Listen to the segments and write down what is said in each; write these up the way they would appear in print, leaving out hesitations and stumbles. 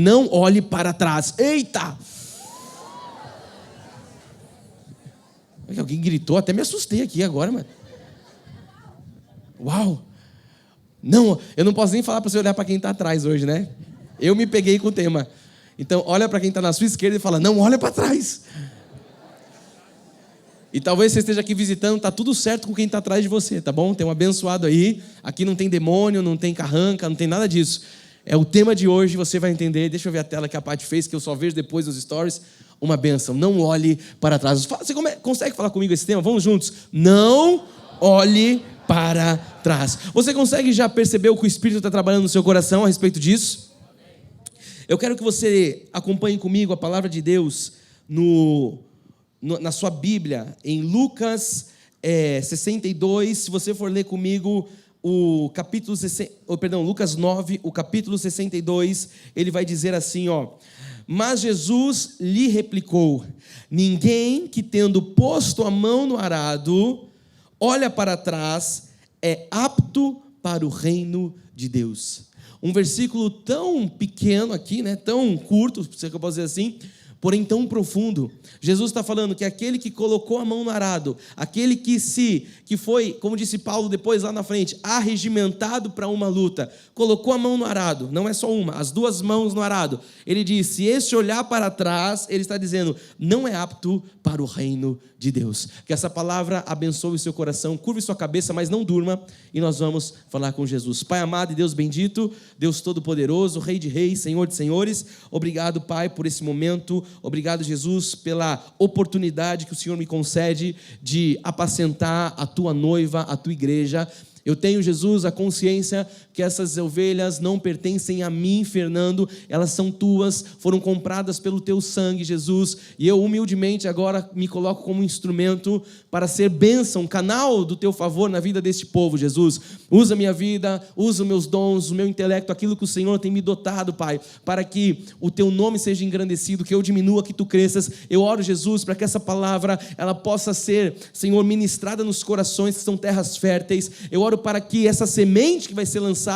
Não olhe para trás. Eita! Alguém gritou, até me assustei aqui agora, mano. Uau! Não, eu não posso nem falar para você olhar para quem está atrás hoje, né? Eu me peguei com o tema. Então, olha para quem está na sua esquerda e fala, não olha para trás. E talvez você esteja aqui visitando, está tudo certo com quem está atrás de você, tá bom? Tem um abençoado aí. Aqui não tem demônio, não tem carranca, não tem nada disso. É o tema de hoje, você vai entender. Deixa eu ver a tela que a Paty fez, que eu só vejo depois nos stories. Uma bênção, não olhe para trás. Você consegue falar comigo esse tema? Vamos juntos. Não olhe para trás. Você consegue já perceber o que o Espírito está trabalhando no seu coração a respeito disso? Eu quero que você acompanhe comigo a palavra de Deus na sua Bíblia, em Lucas 62. Se você for ler comigo o capítulo Lucas 9, o capítulo 62, ele vai dizer assim, ó: mas Jesus lhe replicou: ninguém que tendo posto a mão no arado olha para trás é apto para o reino de Deus. Um versículo tão pequeno aqui, né, tão curto, se eu posso dizer assim, porém tão profundo. Jesus está falando que aquele que colocou a mão no arado, aquele que foi, como disse Paulo depois lá na frente, arregimentado para uma luta, colocou a mão no arado, não é só uma, as duas mãos no arado. Ele diz, se esse olhar para trás, ele está dizendo, não é apto para o reino de Deus. Que essa palavra abençoe o seu coração, curve sua cabeça, mas não durma, e nós vamos falar com Jesus. Pai amado e Deus bendito, Deus todo-poderoso, Rei de reis, Senhor de senhores, obrigado, Pai, por esse momento. Obrigado, Jesus, pela oportunidade que o Senhor me concede de apacentar a tua noiva, a tua igreja. Eu tenho, Jesus, a consciência que essas ovelhas não pertencem a mim, Fernando, elas são tuas, foram compradas pelo teu sangue, Jesus, e eu humildemente agora me coloco como instrumento para ser bênção, canal do teu favor na vida deste povo, Jesus. Usa a minha vida, usa os meus dons, o meu intelecto, aquilo que o Senhor tem me dotado, Pai, para que o teu nome seja engrandecido, que eu diminua, que tu cresças. Eu oro, Jesus, para que essa palavra, ela possa ser, Senhor, ministrada nos corações que são terras férteis. Eu oro para que essa semente que vai ser lançada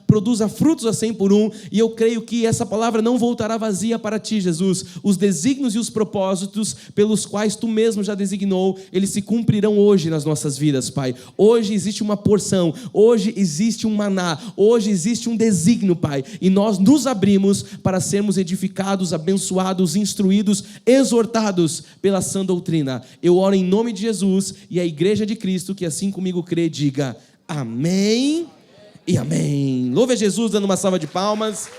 produza frutos a 100 por 1, e eu creio que essa palavra não voltará vazia para ti, Jesus. Os desígnios e os propósitos pelos quais tu mesmo já designou, eles se cumprirão hoje nas nossas vidas, Pai. Hoje existe uma porção, hoje existe um maná, hoje existe um desígnio, Pai, e nós nos abrimos para sermos edificados, abençoados, instruídos, exortados pela sã doutrina. Eu oro em nome de Jesus, e a igreja de Cristo, que assim comigo crê, diga amém e amém. Louve a Jesus, dando uma salva de palmas.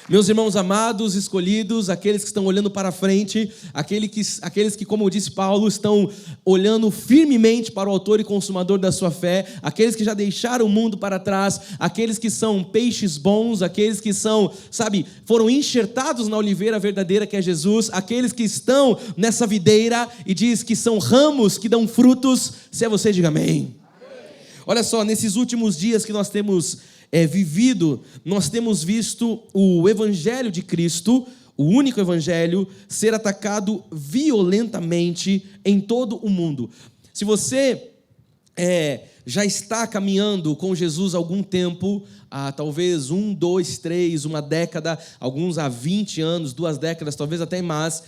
Meus irmãos amados, escolhidos, aqueles que estão olhando para frente, aqueles que, como disse Paulo, estão olhando firmemente para o autor e consumador da sua fé, aqueles que já deixaram o mundo para trás, aqueles que são peixes bons, aqueles que são, foram enxertados na oliveira verdadeira que é Jesus, aqueles que estão nessa videira e diz que são ramos que dão frutos. Se é você, diga amém. Olha só, nesses últimos dias que nós temos vivido, nós temos visto o Evangelho de Cristo, o único Evangelho, ser atacado violentamente em todo o mundo. Se você já está caminhando com Jesus há algum tempo, há talvez 1, 2, 3, uma década, alguns há 20 anos, 2 décadas, talvez até mais,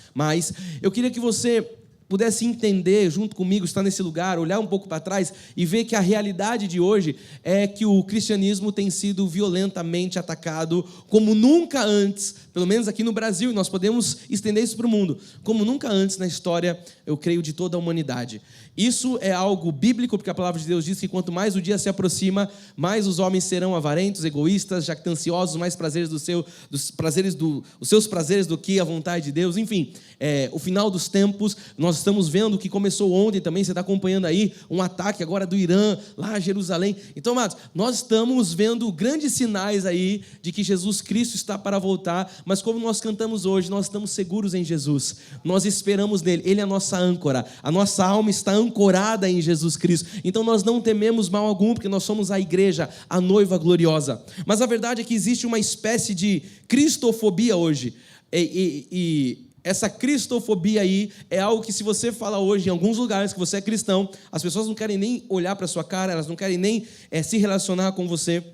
eu queria que você pudesse entender junto comigo, estar nesse lugar, olhar um pouco para trás e ver que a realidade de hoje é que o cristianismo tem sido violentamente atacado como nunca antes, pelo menos aqui no Brasil, e nós podemos estender isso para o mundo, como nunca antes na história, eu creio, de toda a humanidade. Isso é algo bíblico, porque a palavra de Deus diz que quanto mais o dia se aproxima, mais os homens serão avarentos, egoístas, jactanciosos, mais prazeres os seus prazeres do que a vontade de Deus. Enfim, o final dos tempos, nós estamos vendo que começou ontem também, você está acompanhando aí, um ataque agora do Irã, lá a Jerusalém. Então, amados, nós estamos vendo grandes sinais aí de que Jesus Cristo está para voltar, mas como nós cantamos hoje, nós estamos seguros em Jesus, nós esperamos nele, ele é a nossa âncora, a nossa alma está ancorada em Jesus Cristo, então nós não tememos mal algum, porque nós somos a igreja, a noiva gloriosa. Mas a verdade é que existe uma espécie de cristofobia hoje, e essa cristofobia aí é algo que, se você fala hoje em alguns lugares que você é cristão, as pessoas não querem nem olhar para a sua cara, elas não querem nem se relacionar com você.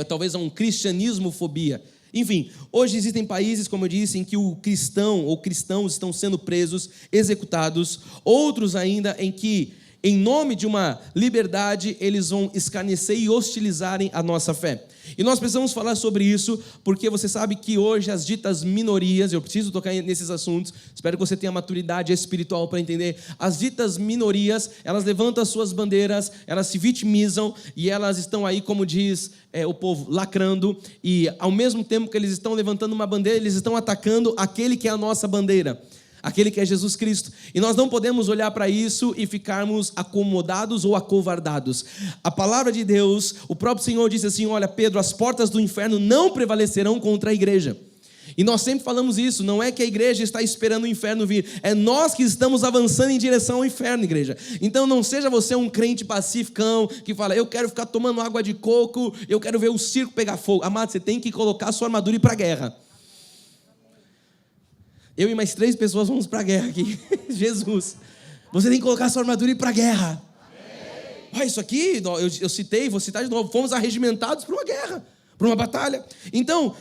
talvez a um cristianismofobia. Enfim, hoje existem países, como eu disse, em que o cristão ou cristãos estão sendo presos, executados, outros ainda em que, em nome de uma liberdade, eles vão escarnecer e hostilizarem a nossa fé. E nós precisamos falar sobre isso, porque você sabe que hoje as ditas minorias, eu preciso tocar nesses assuntos, espero que você tenha maturidade espiritual para entender, as ditas minorias, elas levantam as suas bandeiras, elas se vitimizam, e elas estão aí, como diz o povo, lacrando, e ao mesmo tempo que eles estão levantando uma bandeira, eles estão atacando aquele que é a nossa bandeira, aquele que é Jesus Cristo. E nós não podemos olhar para isso e ficarmos acomodados ou acovardados. A palavra de Deus, o próprio Senhor disse assim: olha, Pedro, as portas do inferno não prevalecerão contra a igreja. E nós sempre falamos isso, não é que a igreja está esperando o inferno vir, é nós que estamos avançando em direção ao inferno, igreja. Então não seja você um crente pacificão, que fala, eu quero ficar tomando água de coco, eu quero ver o circo pegar fogo. Amado, você tem que colocar a sua armadura e ir para a guerra. Eu e mais 3 pessoas vamos para a guerra aqui. Jesus. Você tem que colocar a sua armadura e ir para a guerra. Isso aqui, eu citei, vou citar de novo. Fomos arregimentados para uma guerra, para uma batalha. Então,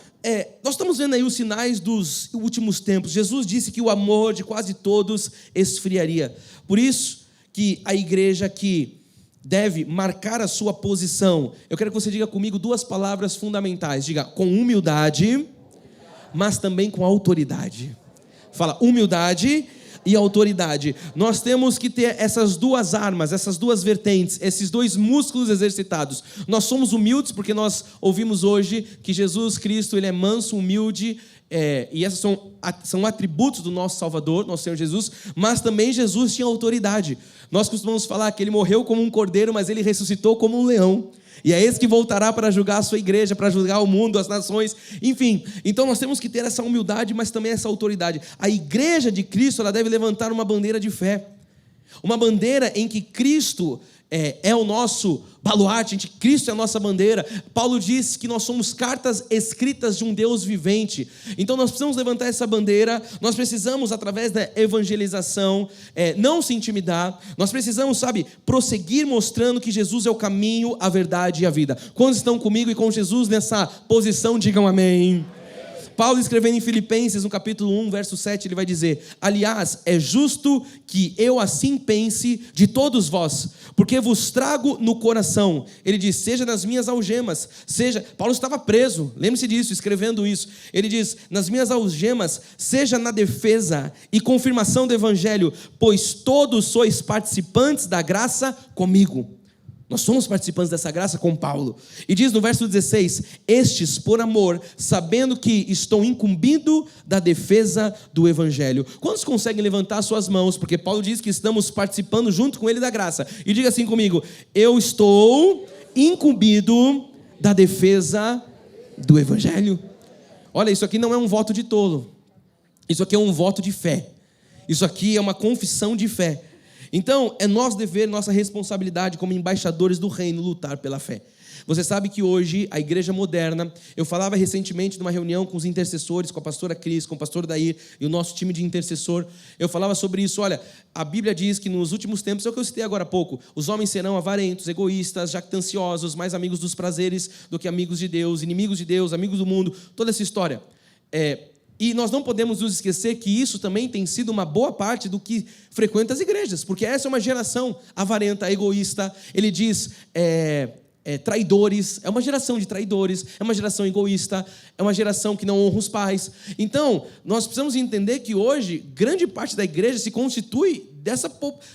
nós estamos vendo aí os sinais dos últimos tempos. Jesus disse que o amor de quase todos esfriaria. Por isso que a igreja que deve marcar a sua posição, eu quero que você diga comigo 2 palavras fundamentais. Diga, com humildade, mas também com autoridade. Fala, humildade e autoridade. Nós temos que ter essas 2 armas, essas 2 vertentes, esses 2 músculos exercitados. Nós somos humildes porque nós ouvimos hoje que Jesus Cristo, Ele é manso, humilde, e esses são atributos do nosso Salvador, nosso Senhor Jesus, mas também Jesus tinha autoridade. Nós costumamos falar que Ele morreu como um cordeiro, mas Ele ressuscitou como um leão. E é esse que voltará para julgar a sua igreja, para julgar o mundo, as nações, enfim. Então nós temos que ter essa humildade, mas também essa autoridade. A igreja de Cristo, ela deve levantar uma bandeira de fé. Uma bandeira em que Cristo é o nosso baluarte, Cristo é a nossa bandeira. Paulo diz que nós somos cartas escritas de um Deus vivente. Então nós precisamos levantar essa bandeira, nós precisamos, através da evangelização, não se intimidar, nós precisamos, prosseguir mostrando que Jesus é o caminho, a verdade e a vida. Quantos estão comigo e com Jesus nessa posição, digam amém. Paulo, escrevendo em Filipenses, no capítulo 1, verso 7, ele vai dizer: aliás, é justo que eu assim pense de todos vós, porque vos trago no coração. Ele diz, seja nas minhas algemas, Paulo estava preso, lembre-se disso, escrevendo isso. Ele diz, nas minhas algemas, seja na defesa e confirmação do evangelho, pois todos sois participantes da graça comigo. Nós somos participantes dessa graça com Paulo. E diz no verso 16, estes por amor, sabendo que estou incumbido da defesa do evangelho. Quantos conseguem levantar suas mãos? Porque Paulo diz que estamos participando junto com ele da graça. E diga assim comigo, eu estou incumbido da defesa do evangelho. Olha, isso aqui não é um voto de tolo. Isso aqui é um voto de fé. Isso aqui é uma confissão de fé. Então, é nosso dever, nossa responsabilidade como embaixadores do reino lutar pela fé. Você sabe que hoje, a igreja moderna, eu falava recentemente numa reunião com os intercessores, com a pastora Cris, com o pastor Dair e o nosso time de intercessor, eu falava sobre isso. Olha, a Bíblia diz que nos últimos tempos, é o que eu citei agora há pouco, os homens serão avarentos, egoístas, jactanciosos, mais amigos dos prazeres do que amigos de Deus, inimigos de Deus, amigos do mundo, toda essa história. E nós não podemos nos esquecer que isso também tem sido uma boa parte do que frequenta as igrejas, porque essa é uma geração avarenta, egoísta. Ele diz, traidores, é uma geração de traidores, é uma geração egoísta, é uma geração que não honra os pais. Então, nós precisamos entender que hoje, grande parte da igreja se constitui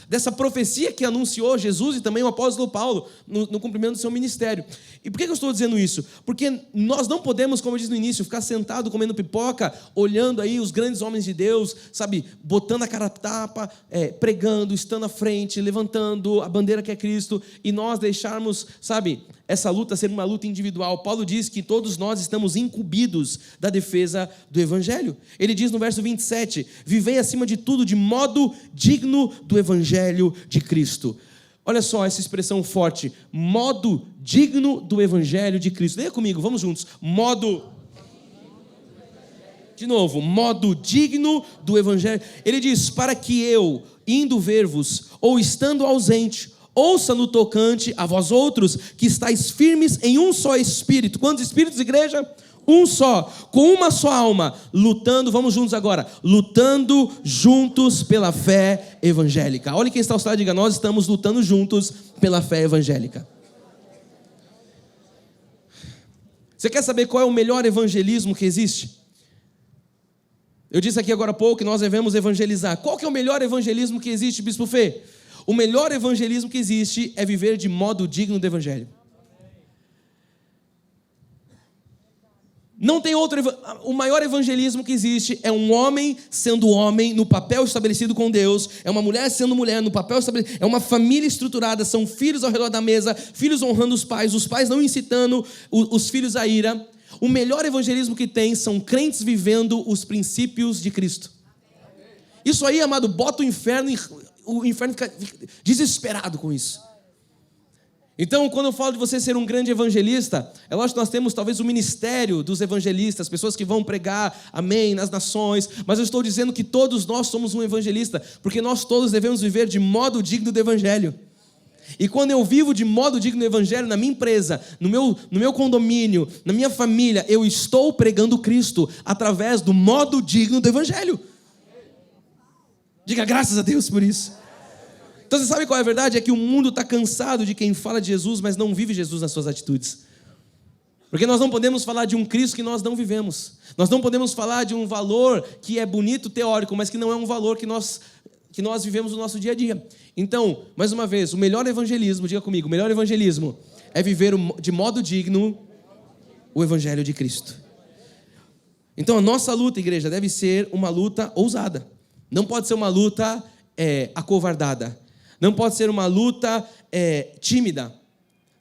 dessa profecia que anunciou Jesus e também o apóstolo Paulo no cumprimento do seu ministério. E por que eu estou dizendo isso? Porque nós não podemos, como eu disse no início, ficar sentado comendo pipoca, olhando aí os grandes homens de Deus, botando a cara a tapa, pregando, estando à frente, levantando a bandeira que é Cristo, e nós deixarmos, essa luta ser uma luta individual. Paulo diz que todos nós estamos incumbidos da defesa do evangelho. Ele diz no verso 27, vivei acima de tudo de modo digno do evangelho de Cristo. Olha só essa expressão forte, modo digno do evangelho de Cristo. Leia comigo, vamos juntos. De novo, modo digno do evangelho. Ele diz, para que eu, indo ver-vos, ou estando ausente, ouça no tocante a vós outros, que estáis firmes em um só espírito. Quantos espíritos, igreja? Um só, com uma só alma, lutando, vamos juntos agora, lutando juntos pela fé evangélica. Olha quem está ao lado e diga, nós estamos lutando juntos pela fé evangélica. Você quer saber qual é o melhor evangelismo que existe? Eu disse aqui agora há pouco que nós devemos evangelizar. Qual que é o melhor evangelismo que existe, Bispo Fê? O melhor evangelismo que existe é viver de modo digno do evangelho. Não tem outro. O maior evangelismo que existe é um homem sendo homem no papel estabelecido com Deus, é uma mulher sendo mulher no papel estabelecido, é uma família estruturada, são filhos ao redor da mesa, filhos honrando os pais não incitando os filhos à ira. O melhor evangelismo que tem são crentes vivendo os princípios de Cristo. Isso aí, amado, bota o inferno fica desesperado com isso. Então, quando eu falo de você ser um grande evangelista, é lógico que nós temos talvez o ministério dos evangelistas, pessoas que vão pregar, amém, nas nações, mas eu estou dizendo que todos nós somos um evangelista, porque nós todos devemos viver de modo digno do evangelho. E quando eu vivo de modo digno do evangelho, na minha empresa, no meu condomínio, na minha família, eu estou pregando Cristo através do modo digno do evangelho. Diga graças a Deus por isso. Então você sabe qual é a verdade? É que o mundo está cansado de quem fala de Jesus, mas não vive Jesus nas suas atitudes. Porque nós não podemos falar de um Cristo que nós não vivemos. Nós não podemos falar de um valor que é bonito, teórico, mas que não é um valor que nós vivemos no nosso dia a dia. Então, mais uma vez, o melhor evangelismo, diga comigo, o melhor evangelismo é viver de modo digno o evangelho de Cristo. Então a nossa luta, igreja, deve ser uma luta ousada. Não pode ser uma luta acovardada. Não pode ser uma luta tímida.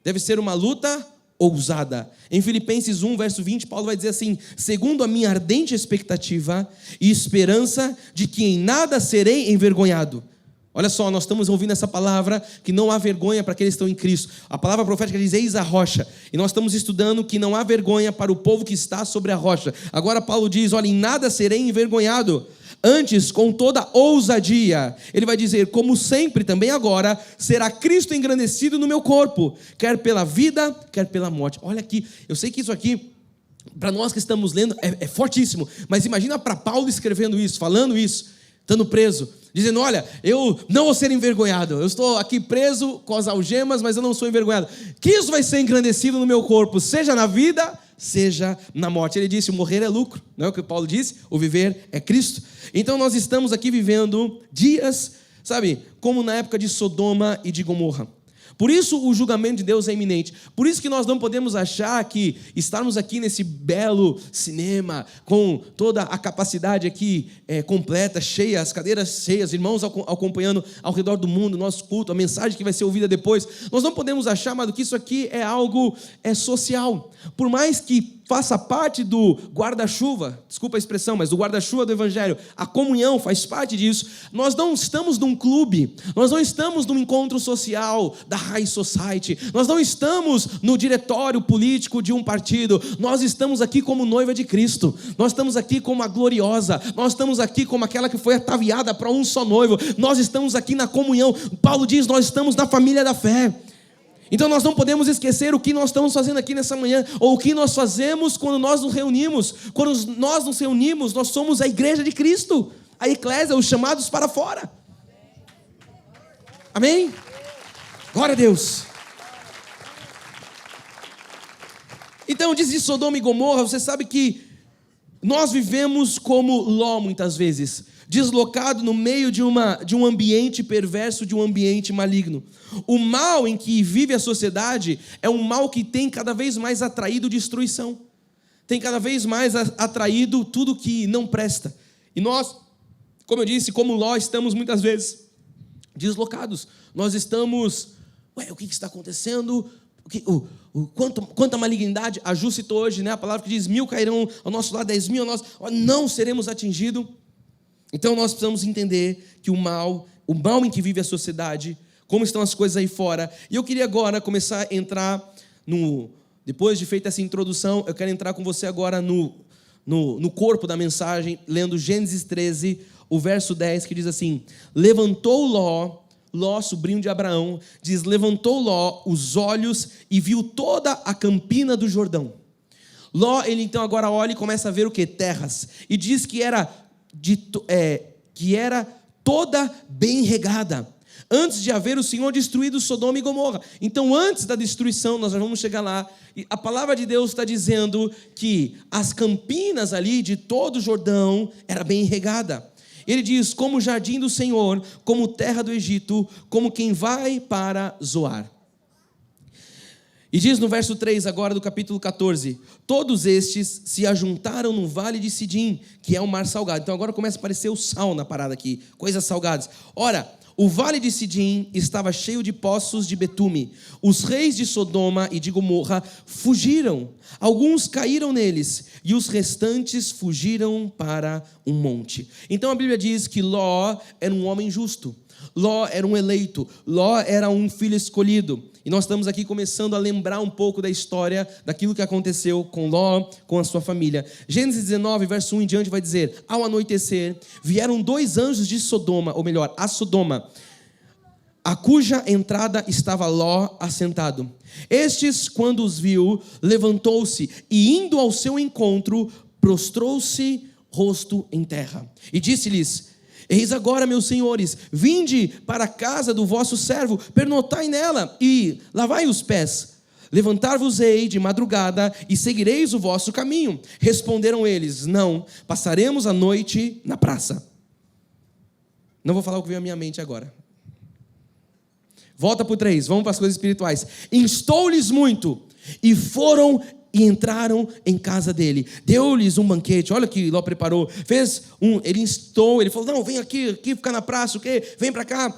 Deve ser uma luta ousada. Em Filipenses 1, verso 20, Paulo vai dizer assim: segundo a minha ardente expectativa e esperança de que em nada serei envergonhado. Olha só, nós estamos ouvindo essa palavra, que não há vergonha para aqueles que estão em Cristo. A palavra profética diz, eis a rocha. E nós estamos estudando que não há vergonha para o povo que está sobre a rocha. Agora Paulo diz, olha, em nada serei envergonhado. Antes, com toda ousadia, ele vai dizer, como sempre, também agora, será Cristo engrandecido no meu corpo, quer pela vida, quer pela morte. Olha aqui, eu sei que isso aqui, para nós que estamos lendo, é fortíssimo, mas imagina para Paulo escrevendo isso, falando isso, estando preso, dizendo, olha, eu não vou ser envergonhado, eu estou aqui preso com as algemas, mas eu não sou envergonhado. Que isso vai ser engrandecido no meu corpo, seja na vida, seja na morte. Ele disse, o morrer é lucro, não é o que Paulo disse? O viver é Cristo. Então nós estamos aqui vivendo dias, sabe, como na época de Sodoma e de Gomorra. Por isso o julgamento de Deus é iminente. Por isso que nós não podemos achar que estarmos aqui nesse belo cinema, com toda a capacidade aqui completa, cheia, as cadeiras cheias, irmãos acompanhando ao redor do mundo, nosso culto, a mensagem que vai ser ouvida depois. Nós não podemos achar, amado, que isso aqui é algo social. Por mais que faça parte do guarda-chuva, desculpa a expressão, mas do guarda-chuva do Evangelho, a comunhão faz parte disso. Nós não estamos num clube, nós não estamos num encontro social da High Society, nós não estamos no diretório político de um partido, nós estamos aqui como noiva de Cristo, nós estamos aqui como a gloriosa, nós estamos aqui como aquela que foi ataviada para um só noivo, nós estamos aqui na comunhão. Paulo diz, nós estamos na família da fé. Então nós não podemos esquecer o que nós estamos fazendo aqui nessa manhã, ou o que nós fazemos quando nós nos reunimos. Quando nós nos reunimos, nós somos a igreja de Cristo, a eclésia, os chamados para fora. Amém? Glória a Deus. Então diz de Sodoma e Gomorra, você sabe que nós vivemos como Ló muitas vezes, deslocado no meio de um ambiente perverso, de um ambiente maligno. O mal em que vive a sociedade é um mal que tem cada vez mais atraído destruição, tem cada vez mais atraído tudo que não presta. E nós, como eu disse, como Ló, estamos muitas vezes deslocados. Nós estamos, o que está acontecendo? Quanta malignidade. A Ju citou hoje, né, a palavra que diz, 1000 cairão ao nosso lado, 10.000 ao nosso, não seremos atingidos. Então nós precisamos entender que o mal em que vive a sociedade, como estão as coisas aí fora. E eu queria agora começar a entrar depois de feita essa introdução, eu quero entrar com você agora no corpo da mensagem, lendo Gênesis 13, o verso 10, que diz assim: levantou Ló Ló, sobrinho de Abraão, diz: levantou Ló os olhos e viu toda a campina do Jordão. Ló, ele então agora olha e começa a ver o quê? Terras. E diz que era toda bem regada, antes de haver o Senhor destruído Sodoma e Gomorra. Então, antes da destruição, nós já vamos chegar lá, e a palavra de Deus está dizendo que as campinas ali de todo o Jordão era bem regada. Ele diz: como o jardim do Senhor, como terra do Egito, como quem vai para Zoar. E diz no verso 3 agora do capítulo 14: todos estes se ajuntaram no vale de Sidim, que é o mar salgado. Então agora começa a aparecer o sal na parada aqui, coisas salgadas. Ora, o vale de Sidim estava cheio de poços de betume. Os reis de Sodoma e de Gomorra fugiram. Alguns caíram neles, e os restantes fugiram para um monte. Então a Bíblia diz que Ló era um homem justo. Ló era um eleito. Ló era um filho escolhido. E nós estamos aqui começando a lembrar um pouco da história, daquilo que aconteceu com Ló, com a sua família. Gênesis 19, verso 1 em diante vai dizer: ao anoitecer, vieram 2 anjos de Sodoma, ou melhor, a Sodoma, a cuja entrada estava Ló assentado. Estes, quando os viu, levantou-se e, indo ao seu encontro, prostrou-se rosto em terra. E disse-lhes: eis agora, meus senhores, vinde para a casa do vosso servo, pernotai nela e lavai os pés. Levantar-vos-ei de madrugada e seguireis o vosso caminho. Responderam eles: não, passaremos a noite na praça. Não vou falar o que veio à minha mente agora. Volta para o 3, vamos para as coisas espirituais. Instou-lhes muito, e foram e entraram em casa dele. Deu-lhes um banquete. Olha o que Ló preparou. Ele instou, ele falou: não, vem aqui ficar na praça, o quê? Vem para cá.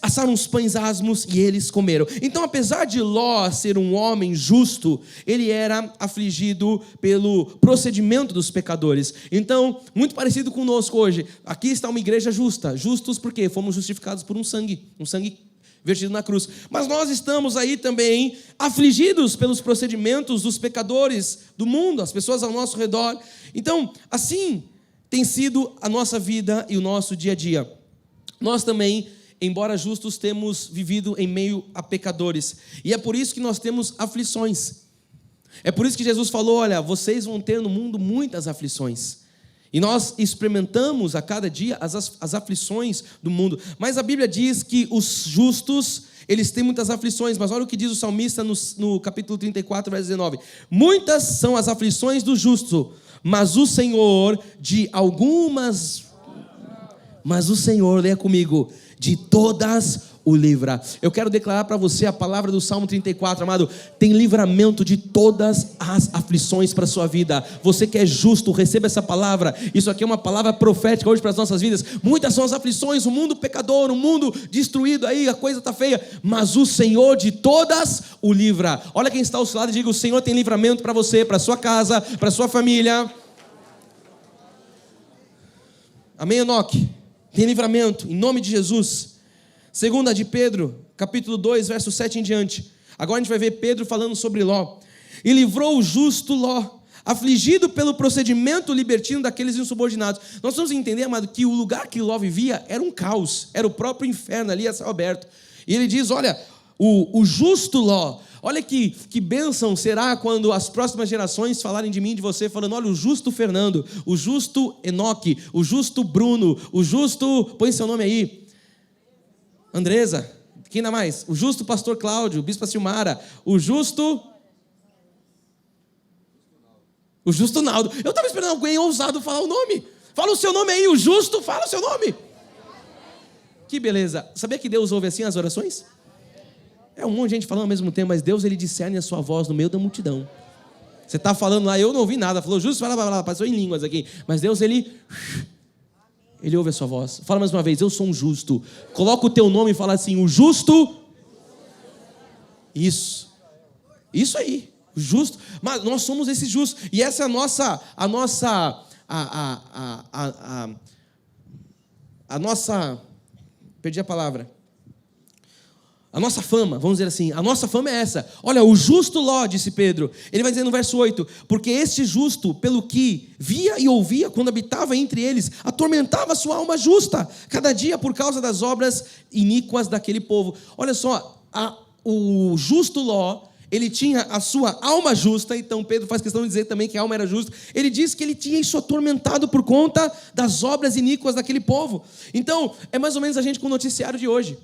Assaram uns pães asmos e eles comeram. Então, apesar de Ló ser um homem justo, ele era afligido pelo procedimento dos pecadores. Então, muito parecido conosco hoje. Aqui está uma igreja justa. Justos porque fomos justificados por um sangue vertido na cruz. Mas nós estamos aí também afligidos pelos procedimentos dos pecadores do mundo, as pessoas ao nosso redor. Então, assim tem sido a nossa vida e o nosso dia a dia. Nós também, embora justos, temos vivido em meio a pecadores. E é por isso que nós temos aflições. É por isso que Jesus falou: olha, vocês vão ter no mundo muitas aflições. E nós experimentamos a cada dia as aflições do mundo. Mas a Bíblia diz que os justos, eles têm muitas aflições. Mas olha o que diz o salmista no capítulo 34, verso 19. Muitas são as aflições do justo, mas o Senhor leia comigo, de todas o livra. Eu quero declarar para você a palavra do Salmo 34, amado. Tem livramento de todas as aflições para a sua vida. Você que é justo, receba essa palavra. Isso aqui é uma palavra profética hoje para as nossas vidas. Muitas são as aflições, o mundo pecador, o mundo destruído aí, a coisa está feia, mas o Senhor de todas o livra. Olha quem está ao seu lado e diga: o Senhor tem livramento para você, para a sua casa, para a sua família. Amém, Enoque? Tem livramento, em nome de Jesus. Segunda de Pedro, capítulo 2, verso 7 em diante. Agora a gente vai ver Pedro falando sobre Ló. E livrou o justo Ló, afligido pelo procedimento libertino daqueles insubordinados. Nós vamos entender, amado, que o lugar que Ló vivia era um caos, era o próprio inferno ali a céu aberto. E ele diz: olha, o justo Ló, olha que bênção será quando as próximas gerações falarem de mim e de você, falando: olha, o justo Fernando, o justo Enoque, o justo Bruno, o justo, põe seu nome aí, Andresa, quem ainda mais? O justo pastor Cláudio, o bispo Silmara, o justo Naldo. Eu estava esperando alguém ousado falar o nome. Fala o seu nome aí, o justo, fala o seu nome. Que beleza. Sabia que Deus ouve assim as orações? É um monte de gente falando ao mesmo tempo, mas Deus, ele discerne a sua voz no meio da multidão. Você está falando lá, eu não ouvi nada, falou justo, fala, passou em línguas aqui, mas Deus, ele ouve a sua voz. Fala mais uma vez: eu sou um justo. Coloca o teu nome e fala assim: o justo. Isso aí, o justo. Mas nós somos esses justos. E essa é perdi a palavra. A nossa fama, vamos dizer assim, a nossa fama é essa. Olha, o justo Ló, disse Pedro, ele vai dizer no verso 8, porque este justo, pelo que via e ouvia quando habitava entre eles, atormentava sua alma justa, cada dia por causa das obras iníquas daquele povo. Olha só, o justo Ló, ele tinha a sua alma justa, então Pedro faz questão de dizer também que a alma era justa. Ele diz que ele tinha isso atormentado por conta das obras iníquas daquele povo. Então, é mais ou menos a gente com o noticiário de hoje.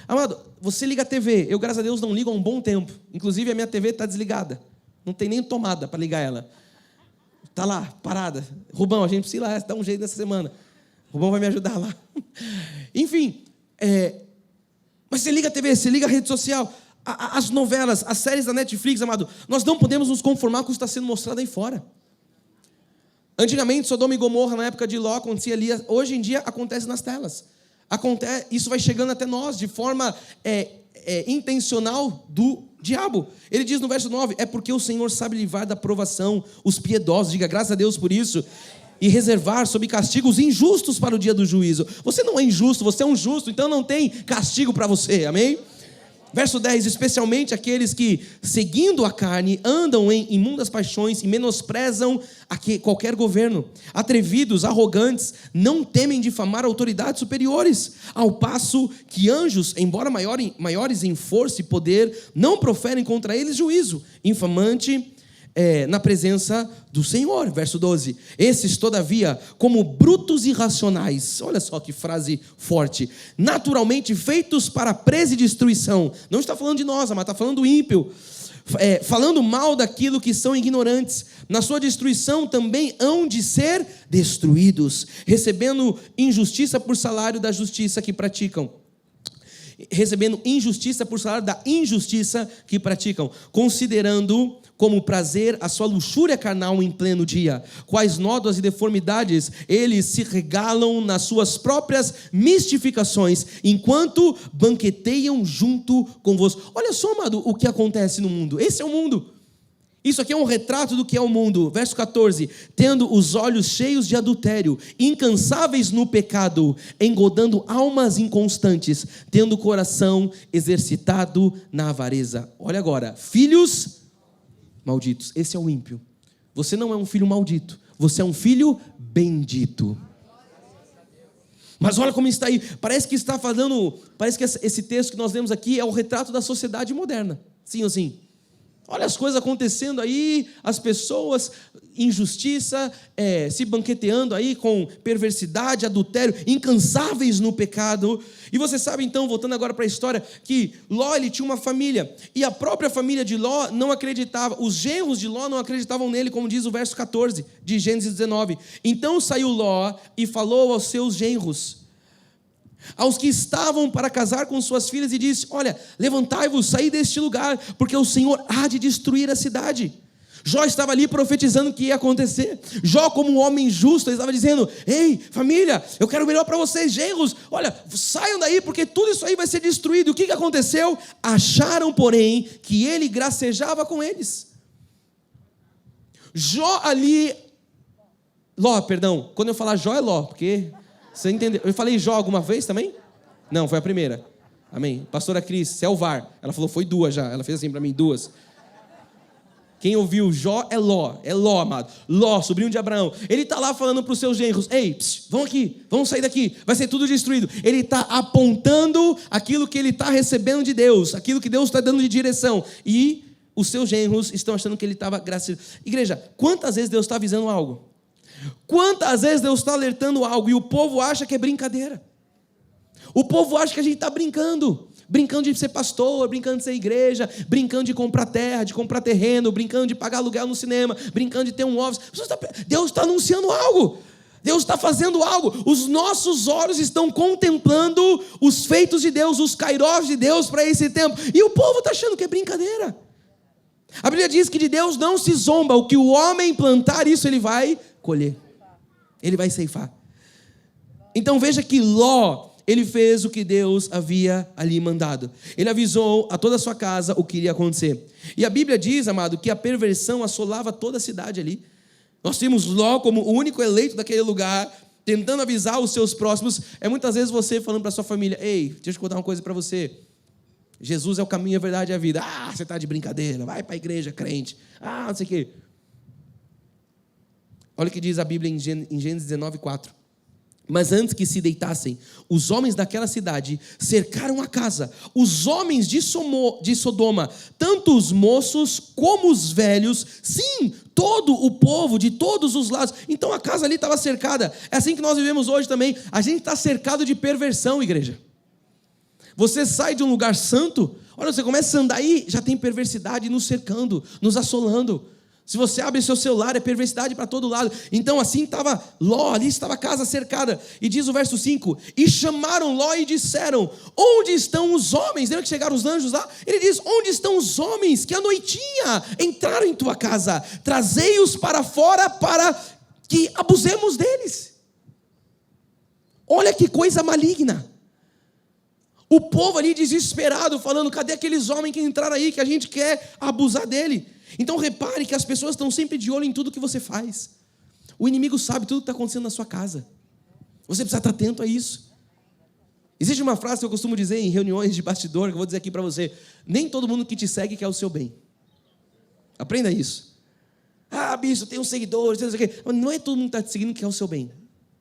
Amado, você liga a TV, eu graças a Deus não ligo há um bom tempo, inclusive a minha TV está desligada, não tem nem tomada para ligar ela, está lá, parada. Rubão, a gente precisa ir lá, dar um jeito nessa semana, Rubão vai me ajudar lá. Enfim, mas você liga a TV, você liga a rede social, as novelas, as séries da Netflix, amado, nós não podemos nos conformar com o que está sendo mostrado aí fora. Antigamente, Sodoma e Gomorra, na época de Ló, acontecia ali, hoje em dia acontece nas telas. Isso vai chegando até nós de forma intencional do diabo. Ele diz no verso 9, é porque o Senhor sabe livrar da provação os piedosos, diga graças a Deus por isso, e reservar sob castigo os injustos para o dia do juízo. Você não é injusto, você é um justo, então não tem castigo para você, amém? Verso 10, especialmente aqueles que, seguindo a carne, andam em imundas paixões e menosprezam qualquer governo. Atrevidos, arrogantes, não temem difamar autoridades superiores, ao passo que anjos, embora maiores em força e poder, não proferem contra eles juízo, infamante na presença do Senhor. Verso 12, esses todavia, como brutos irracionais, olha só que frase forte, naturalmente feitos para presa e destruição, não está falando de nós, mas está falando do ímpio, falando mal daquilo que são ignorantes, na sua destruição também hão de ser destruídos, recebendo injustiça por salário da justiça que praticam. Recebendo injustiça por salário da injustiça que praticam, considerando como prazer a sua luxúria carnal em pleno dia, quais nódoas e deformidades eles se regalam nas suas próprias mistificações, enquanto banqueteiam junto convosco. Olha só, amado, o que acontece no mundo. Esse é o mundo. Isso aqui é um retrato do que é o mundo. Verso 14, tendo os olhos cheios de adultério, incansáveis no pecado, engodando almas inconstantes, tendo o coração exercitado na avareza. Olha agora, filhos malditos. Esse é o ímpio. Você não é um filho maldito, você é um filho bendito. Mas olha como está aí, parece que esse texto que nós lemos aqui é o retrato da sociedade moderna. Sim ou sim? Olha as coisas acontecendo aí, as pessoas, injustiça, se banqueteando aí com perversidade, adultério, incansáveis no pecado. E você sabe então, voltando agora para a história, que Ló, ele tinha uma família, e a própria família de Ló não acreditava, os genros de Ló não acreditavam nele, como diz o verso 14 de Gênesis 19. Então saiu Ló e falou aos seus genros, aos que estavam para casar com suas filhas, e disse, olha, levantai-vos, saí deste lugar, porque o Senhor há de destruir a cidade. Jó estava ali profetizando o que ia acontecer. Jó, como um homem justo, ele estava dizendo, ei, família, eu quero o melhor para vocês, genros, olha, saiam daí, porque tudo isso aí vai ser destruído. E o que aconteceu? Acharam, porém, que ele gracejava com eles. Ló, perdão, quando eu falar Jó é Ló, porque... Você entendeu? Eu falei Jó alguma vez também? Não, foi a primeira. Amém. Pastora Cris, Selvar. Ela falou, foi duas já. Ela fez assim para mim, duas. Quem ouviu Jó é Ló, amado. Ló, sobrinho de Abraão. Ele está lá falando para os seus genros, ei, vão aqui, vamos sair daqui, vai ser tudo destruído. Ele está apontando aquilo que ele está recebendo de Deus, aquilo que Deus está dando de direção. E os seus genros estão achando que ele estava graças. Igreja, quantas vezes Deus está avisando algo? Quantas vezes Deus está alertando algo e o povo acha que é brincadeira? O povo acha que a gente está brincando de ser pastor, brincando de ser igreja, brincando de comprar terra, de comprar terreno, brincando de pagar aluguel no cinema, brincando de ter um office. Deus está anunciando algo, Deus está fazendo algo. Os nossos olhos estão contemplando os feitos de Deus, os kairós de Deus para esse tempo, e o povo está achando que é brincadeira. A Bíblia diz que de Deus não se zomba, o que o homem plantar, isso ele vai colher, ele vai ceifar. Então veja que Ló, ele fez o que Deus havia ali mandado. Ele avisou a toda a sua casa o que iria acontecer. E a Bíblia diz, amado, que a perversão assolava toda a cidade ali. Nós temos Ló como o único eleito daquele lugar, tentando avisar os seus próximos. É muitas vezes você falando para sua família, ei, deixa eu contar uma coisa para você. Jesus é o caminho, a verdade e a vida. Ah, você está de brincadeira, vai para a igreja, crente. Ah, não sei o quê. Olha o que diz a Bíblia em Gênesis 19:4. Mas antes que se deitassem, os homens daquela cidade cercaram a casa. Os homens de Sodoma, tanto os moços como os velhos, sim, todo o povo de todos os lados. Então a casa ali estava cercada. É assim que nós vivemos hoje também. A gente está cercado de perversão, igreja. Você sai de um lugar santo, olha, você começa a andar aí, já tem perversidade nos cercando, nos assolando. Se você abre seu celular, é perversidade para todo lado. Então assim estava Ló, ali estava a casa cercada. E diz o verso 5, e chamaram Ló e disseram, onde estão os homens? Lembra que chegaram os anjos lá? Ele diz, onde estão os homens que à noitinha entraram em tua casa? Trazei-os para fora para que abusemos deles. Olha que coisa maligna. O povo ali desesperado, falando, cadê aqueles homens que entraram aí, que a gente quer abusar dele? Então repare que as pessoas estão sempre de olho em tudo que você faz. O inimigo sabe tudo que está acontecendo na sua casa. Você precisa estar atento a isso. Existe uma frase que eu costumo dizer em reuniões de bastidor, que eu vou dizer aqui para você. Nem todo mundo que te segue quer o seu bem. Aprenda isso. Ah, bispo, tem uns seguidores, não sei o quê. Não é todo mundo que está te seguindo que quer o seu bem.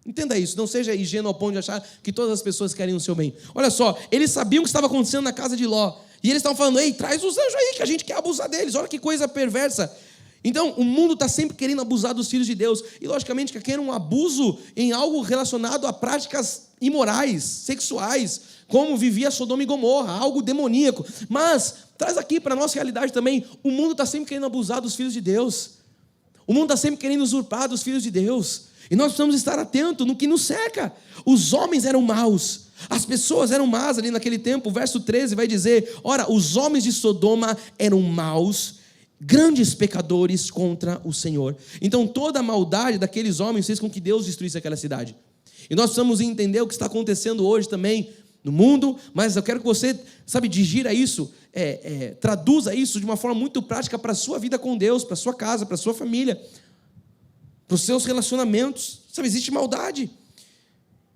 Entenda isso, não seja ingênuo ao ponto de achar que todas as pessoas querem o seu bem. Olha só, eles sabiam o que estava acontecendo na casa de Ló. E eles estavam falando, ei, traz os anjos aí, que a gente quer abusar deles. Olha que coisa perversa. Então, o mundo está sempre querendo abusar dos filhos de Deus. E, logicamente, que quer um abuso em algo relacionado a práticas imorais, sexuais, como vivia Sodoma e Gomorra, algo demoníaco. Mas, traz aqui para a nossa realidade também, o mundo está sempre querendo abusar dos filhos de Deus. O mundo está sempre querendo usurpar dos filhos de Deus. E nós precisamos estar atentos no que nos cerca. Os homens eram maus. As pessoas eram más ali naquele tempo. O verso 13 vai dizer, ora, os homens de Sodoma eram maus, grandes pecadores contra o Senhor. Então toda a maldade daqueles homens fez com que Deus destruísse aquela cidade. E nós precisamos entender o que está acontecendo hoje também no mundo, mas eu quero que você, digira isso, traduza isso de uma forma muito prática para a sua vida com Deus, para a sua casa, para a sua família, para os seus relacionamentos. Existe maldade.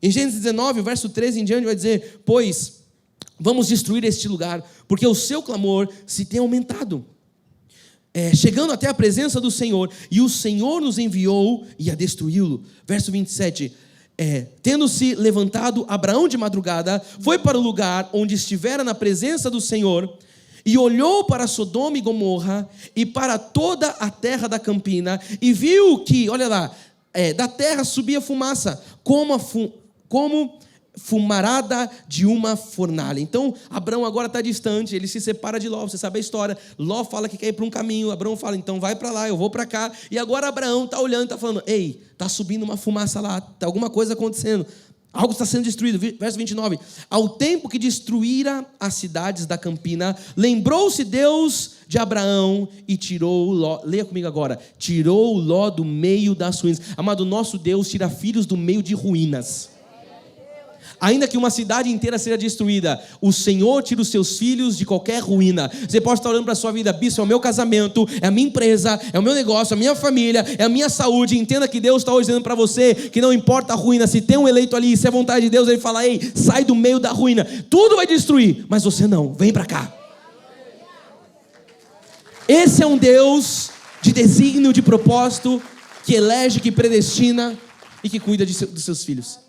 Em Gênesis 19, o verso 13 em diante vai dizer, pois vamos destruir este lugar, porque o seu clamor se tem aumentado, chegando até a presença do Senhor, e o Senhor nos enviou e a destruí-lo. Verso 27, tendo-se levantado Abraão de madrugada, foi para o lugar onde estivera na presença do Senhor, e olhou para Sodoma e Gomorra, e para toda a terra da campina, e viu que, olha lá, da terra subia fumaça, como fumarada de uma fornalha. Então, Abraão agora está distante, ele se separa de Ló, você sabe a história. Ló fala que quer ir para um caminho, Abraão fala, então vai para lá, eu vou para cá. E agora Abraão está olhando, está falando, ei, está subindo uma fumaça lá, está alguma coisa acontecendo. Algo está sendo destruído. Verso 29. Ao tempo que destruíra as cidades da campina, lembrou-se Deus de Abraão e tirou Ló. Leia comigo agora. Tirou Ló do meio das ruínas. Amado, nosso Deus tira filhos do meio de ruínas. Ainda que uma cidade inteira seja destruída, o Senhor tira os seus filhos de qualquer ruína. Você pode estar olhando para a sua vida, bispo, é o meu casamento, é a minha empresa, é o meu negócio, é a minha família, é a minha saúde. Entenda que Deus está hoje dizendo para você que não importa a ruína, se tem um eleito ali, se é vontade de Deus, Ele fala, ei, sai do meio da ruína. Tudo vai destruir, mas você não, vem para cá. Esse é um Deus de desígnio, de propósito, que elege, que predestina e que cuida dos seus filhos.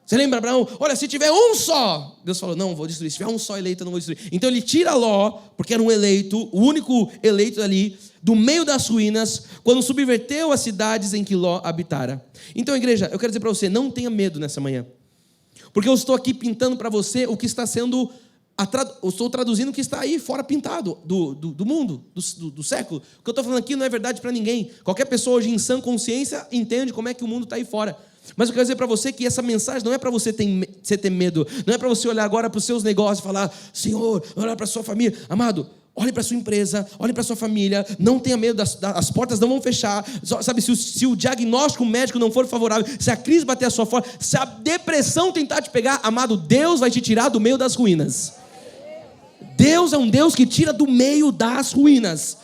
Você lembra, Abraão? Olha, se tiver um só, Deus falou, não, vou destruir. Se tiver um só eleito, eu não vou destruir. Então ele tira Ló, porque era um eleito, o único eleito ali, do meio das ruínas, quando subverteu as cidades em que Ló habitara. Então, igreja, eu quero dizer para você, não tenha medo nessa manhã. Porque eu estou aqui pintando para você o que está sendo, eu estou traduzindo o que está aí fora pintado do mundo, do século. O que eu estou falando aqui não é verdade para ninguém. Qualquer pessoa hoje em sã consciência entende como é que o mundo está aí fora. Mas eu quero dizer para você que essa mensagem não é para você ter medo, não é para você olhar agora para os seus negócios e falar, Senhor, olhar para a sua família. Amado, olhe para a sua empresa, olhe para a sua família, não tenha medo, as portas não vão fechar. Se o diagnóstico médico não for favorável, se a crise bater a sua porta, se a depressão tentar te pegar, amado, Deus vai te tirar do meio das ruínas. Deus é um Deus que tira do meio das ruínas.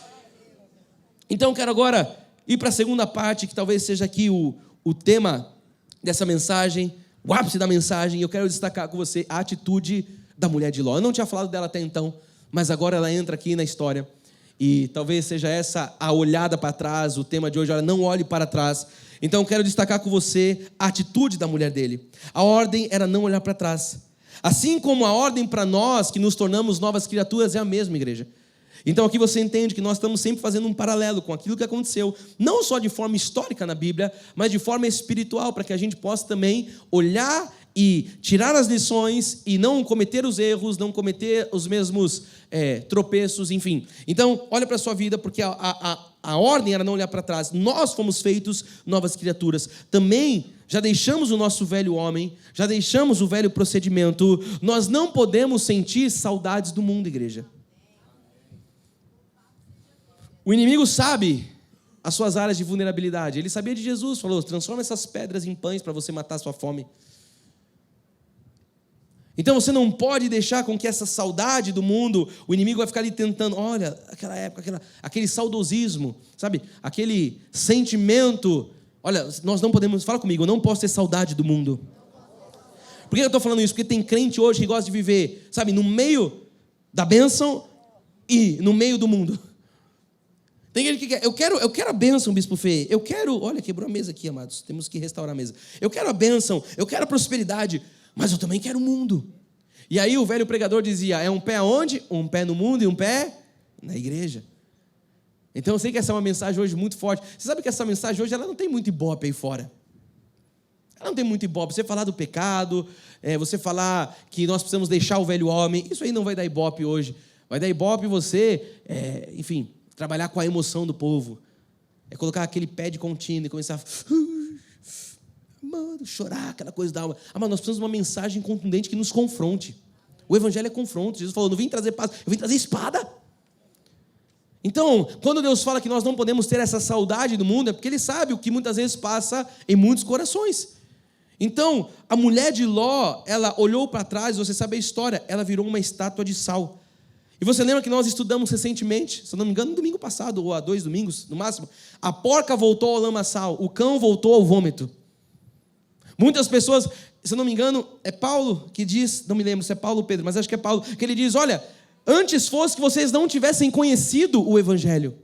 Então eu quero agora ir para a segunda parte, que talvez seja aqui o tema dessa mensagem, o ápice da mensagem. Eu quero destacar com você a atitude da mulher de Ló. Eu não tinha falado dela até então, mas agora ela entra aqui na história. E talvez seja essa a olhada para trás, o tema de hoje, olha, não olhe para trás. Então eu quero destacar com você a atitude da mulher dele. A ordem era não olhar para trás. Assim como a ordem para nós, que nos tornamos novas criaturas, é a mesma, igreja. Então aqui você entende que nós estamos sempre fazendo um paralelo com aquilo que aconteceu, não só de forma histórica na Bíblia, mas de forma espiritual, para que a gente possa também olhar e tirar as lições e não cometer os erros, não cometer os mesmos tropeços, enfim. Então, olha para a sua vida, porque a ordem era não olhar para trás. Nós fomos feitos novas criaturas. Também já deixamos o nosso velho homem, já deixamos o velho procedimento. Nós não podemos sentir saudades do mundo, igreja. O inimigo sabe as suas áreas de vulnerabilidade. Ele sabia de Jesus, falou, transforma essas pedras em pães para você matar a sua fome. Então você não pode deixar com que essa saudade do mundo, o inimigo vai ficar ali tentando, olha, aquela época, aquele saudosismo, sabe? Aquele sentimento, olha, nós não podemos, fala comigo, eu não posso ter saudade do mundo. Por que eu estou falando isso? Porque tem crente hoje que gosta de viver, sabe, no meio da bênção e no meio do mundo. Tem gente que quer, eu quero a bênção, Bispo Fê, eu quero, olha, quebrou a mesa aqui, amados, temos que restaurar a mesa. Eu quero a bênção, eu quero a prosperidade, mas eu também quero o mundo. E aí o velho pregador dizia, é um pé aonde? Um pé no mundo e um pé na igreja. Então eu sei que essa é uma mensagem hoje muito forte. Você sabe que essa mensagem hoje ela não tem muito ibope aí fora. Ela não tem muito ibope. Você falar do pecado, você falar que nós precisamos deixar o velho homem, isso aí não vai dar ibope hoje. Vai dar ibope você, enfim, trabalhar com a emoção do povo. É colocar aquele pé de contínuo e começar a mano, chorar, aquela coisa da alma. Mas nós precisamos de uma mensagem contundente que nos confronte. O evangelho é confronto. Jesus falou, não vim trazer paz, eu vim trazer espada. Então, quando Deus fala que nós não podemos ter essa saudade do mundo, é porque Ele sabe o que muitas vezes passa em muitos corações. Então, a mulher de Ló, ela olhou para trás, você sabe a história, ela virou uma estátua de sal. E você lembra que nós estudamos recentemente, se eu não me engano, no domingo passado, ou há 2 domingos, no máximo, a porca voltou ao lamaçal, o cão voltou ao vômito. Muitas pessoas, se eu não me engano, é Paulo que diz, não me lembro se é Paulo ou Pedro, mas acho que é Paulo, que ele diz, olha, antes fosse que vocês não tivessem conhecido o evangelho.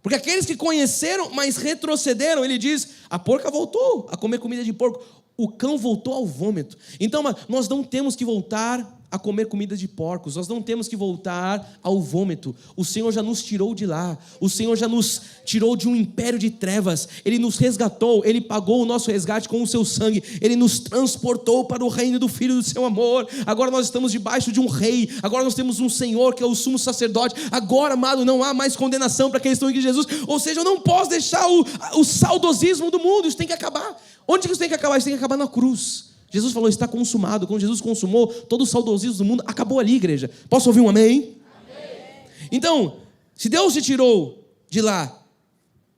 Porque aqueles que conheceram, mas retrocederam, ele diz, a porca voltou a comer comida de porco, o cão voltou ao vômito. Então, nós não temos que voltar a comer comida de porcos, nós não temos que voltar ao vômito. O Senhor já nos tirou de lá, o Senhor já nos tirou de um império de trevas, Ele nos resgatou, Ele pagou o nosso resgate com o seu sangue, Ele nos transportou para o reino do Filho do seu amor. Agora nós estamos debaixo de um rei, agora nós temos um Senhor que é o sumo sacerdote. Agora, amado, não há mais condenação para aqueles que estão em Cristo Jesus. Ou seja, eu não posso deixar o saudosismo do mundo, isso tem que acabar. Onde que isso tem que acabar? Isso tem que acabar na cruz. Jesus falou, está consumado. Quando Jesus consumou, todo o saudosismo do mundo acabou ali, igreja. Posso ouvir um amém? Amém. Então, se Deus te tirou de lá,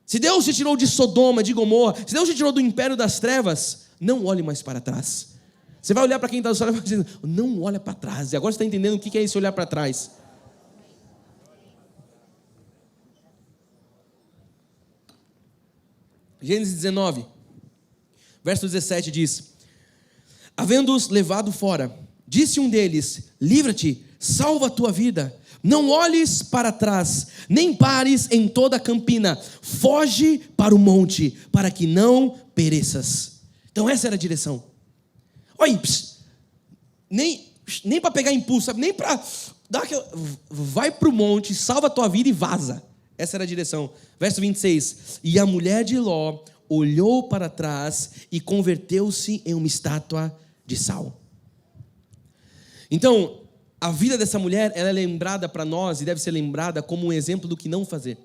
se Deus te tirou de Sodoma, de Gomorra, se Deus te tirou do império das trevas, não olhe mais para trás. Você vai olhar para quem está do seu lado e vai dizer, não olha para trás. E agora você está entendendo o que é esse olhar para trás. Gênesis 19, verso 17 diz, havendo-os levado fora, disse um deles, livra-te, salva a tua vida, não olhes para trás, nem pares em toda a campina, foge para o monte, para que não pereças. Então essa era a direção. Olha, nem para pegar impulso, sabe? Nem para dar aquela, vai para o monte, salva a tua vida e vaza. Essa era a direção. Verso 26, e a mulher de Ló olhou para trás e converteu-se em uma estátua de sal. Então, a vida dessa mulher, ela é lembrada para nós e deve ser lembrada como um exemplo do que não fazer.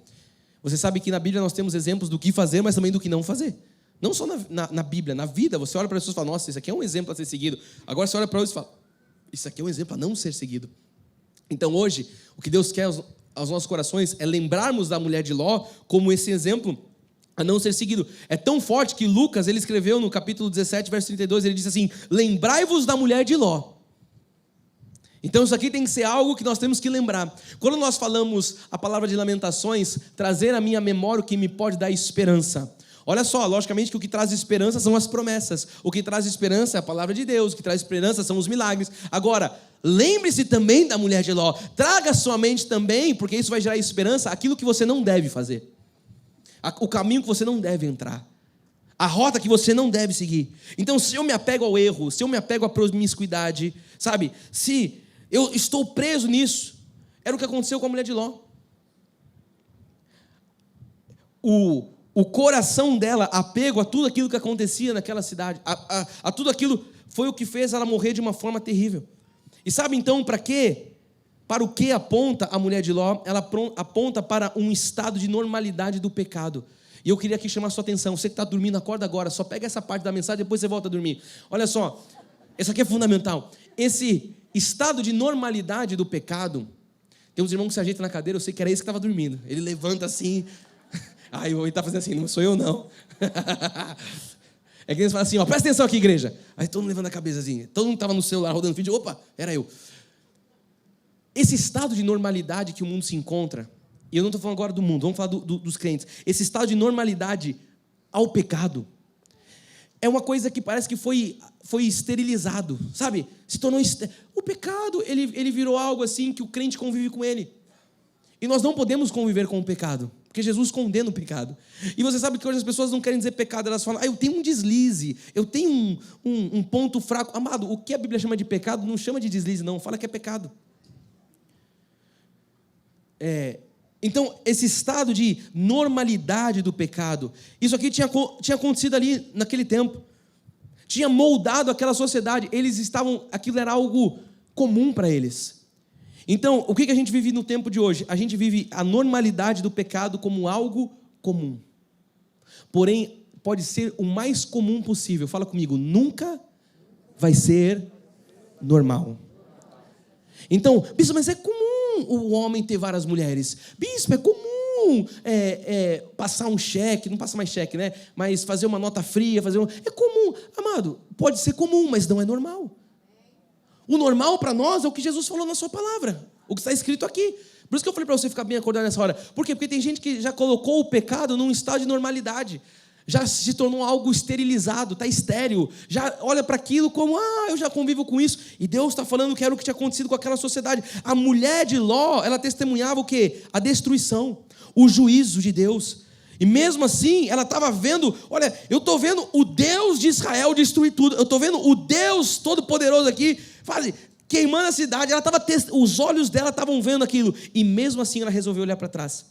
Você sabe que na Bíblia nós temos exemplos do que fazer, mas também do que não fazer. Não só na Bíblia, na vida, você olha para as pessoas e fala, nossa, isso aqui é um exemplo a ser seguido. Agora você olha para outros e fala, isso aqui é um exemplo a não ser seguido. Então hoje, o que Deus quer aos nossos corações é lembrarmos da mulher de Ló como esse exemplo a não ser seguido. É tão forte que Lucas, ele escreveu no capítulo 17, verso 32, ele disse assim, lembrai-vos da mulher de Ló. Então isso aqui tem que ser algo que nós temos que lembrar. Quando nós falamos a palavra de Lamentações, trazer à minha memória o que me pode dar esperança. Olha só, logicamente que o que traz esperança são as promessas. O que traz esperança é a palavra de Deus, o que traz esperança são os milagres. Agora, lembre-se também da mulher de Ló. Traga à sua mente também, porque isso vai gerar esperança, aquilo que você não deve fazer. O caminho que você não deve entrar. A rota que você não deve seguir. Então, se eu me apego ao erro, se eu me apego à promiscuidade, sabe? Se eu estou preso nisso, era o que aconteceu com a mulher de Ló. O coração dela, apego a tudo aquilo que acontecia naquela cidade, a tudo aquilo, foi o que fez ela morrer de uma forma terrível. E sabe então para quê? Para o que aponta a mulher de Ló? Ela aponta para um estado de normalidade do pecado. E eu queria aqui chamar a sua atenção. Você que está dormindo, acorda agora. Só pega essa parte da mensagem, depois você volta a dormir. Olha só, isso aqui é fundamental. Esse estado de normalidade do pecado, tem uns irmãos que se ajeitam na cadeira, eu sei que era esse que estava dormindo. Ele levanta assim. Aí ele está fazendo assim, não sou eu não. É que eles falam assim, ó, presta atenção aqui, igreja. Aí todo mundo levanta a cabeça assim. Todo mundo estava no celular rodando vídeo. Opa, era eu. Esse estado de normalidade que o mundo se encontra, e eu não estou falando agora do mundo, vamos falar dos crentes. Esse estado de normalidade ao pecado é uma coisa que parece que foi esterilizado, sabe? Se tornou o pecado, ele virou algo assim que o crente convive com ele. E nós não podemos conviver com o pecado, porque Jesus condena o pecado. E você sabe que hoje as pessoas não querem dizer pecado, elas falam, eu tenho um deslize, eu tenho um ponto fraco. Amado, o que a Bíblia chama de pecado não chama de deslize, não, fala que é pecado. Então, esse estado de normalidade do pecado, isso aqui tinha acontecido ali naquele tempo, tinha moldado aquela sociedade, aquilo era algo comum para eles. Então, o que a gente vive no tempo de hoje? A gente vive a normalidade do pecado como algo comum. Porém, pode ser o mais comum possível. Fala comigo, nunca vai ser normal. Então, bispo, mas é comum o homem ter várias mulheres. Bispo, é comum passar um cheque, não passa mais cheque, né? Mas fazer uma nota fria, é comum. Amado, pode ser comum, mas não é normal. O normal para nós é o que Jesus falou na sua palavra, o que está escrito aqui. Por isso que eu falei para você ficar bem acordado nessa hora. Por quê? Porque tem gente que já colocou o pecado num estado de normalidade. Já se tornou algo esterilizado, está estéril, já olha para aquilo como, eu já convivo com isso, e Deus está falando que era o que tinha acontecido com aquela sociedade. A mulher de Ló, ela testemunhava o quê? A destruição, o juízo de Deus, e mesmo assim, ela estava vendo, olha, eu estou vendo o Deus de Israel destruir tudo, eu estou vendo o Deus Todo-Poderoso aqui, queimando a cidade, os olhos dela estavam vendo aquilo, e mesmo assim ela resolveu olhar para trás.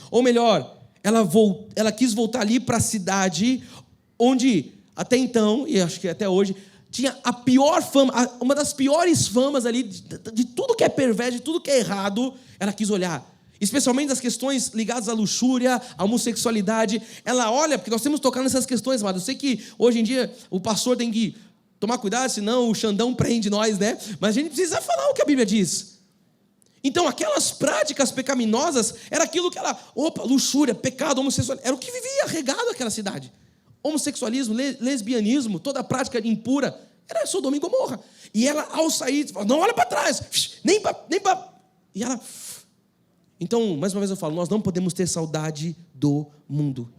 Ou melhor, ela quis voltar ali para a cidade onde até então, e acho que até hoje, tinha a pior fama, uma das piores famas ali de tudo que é perverso, de tudo que é errado. Ela quis olhar, especialmente das questões ligadas à luxúria, à homossexualidade. Ela olha, porque nós temos que tocar nessas questões, amado. Eu sei que hoje em dia o pastor tem que tomar cuidado, senão o Xandão prende nós, né? Mas a gente precisa falar o que a Bíblia diz. Então, aquelas práticas pecaminosas, era aquilo que luxúria, pecado, homossexualismo, era o que vivia regado aquela cidade. Homossexualismo, lesbianismo, toda a prática impura, era Sodoma e Gomorra. E ela, ao sair, não olha para trás, nem para... E ela... Então, mais uma vez eu falo, nós não podemos ter saudade do mundo.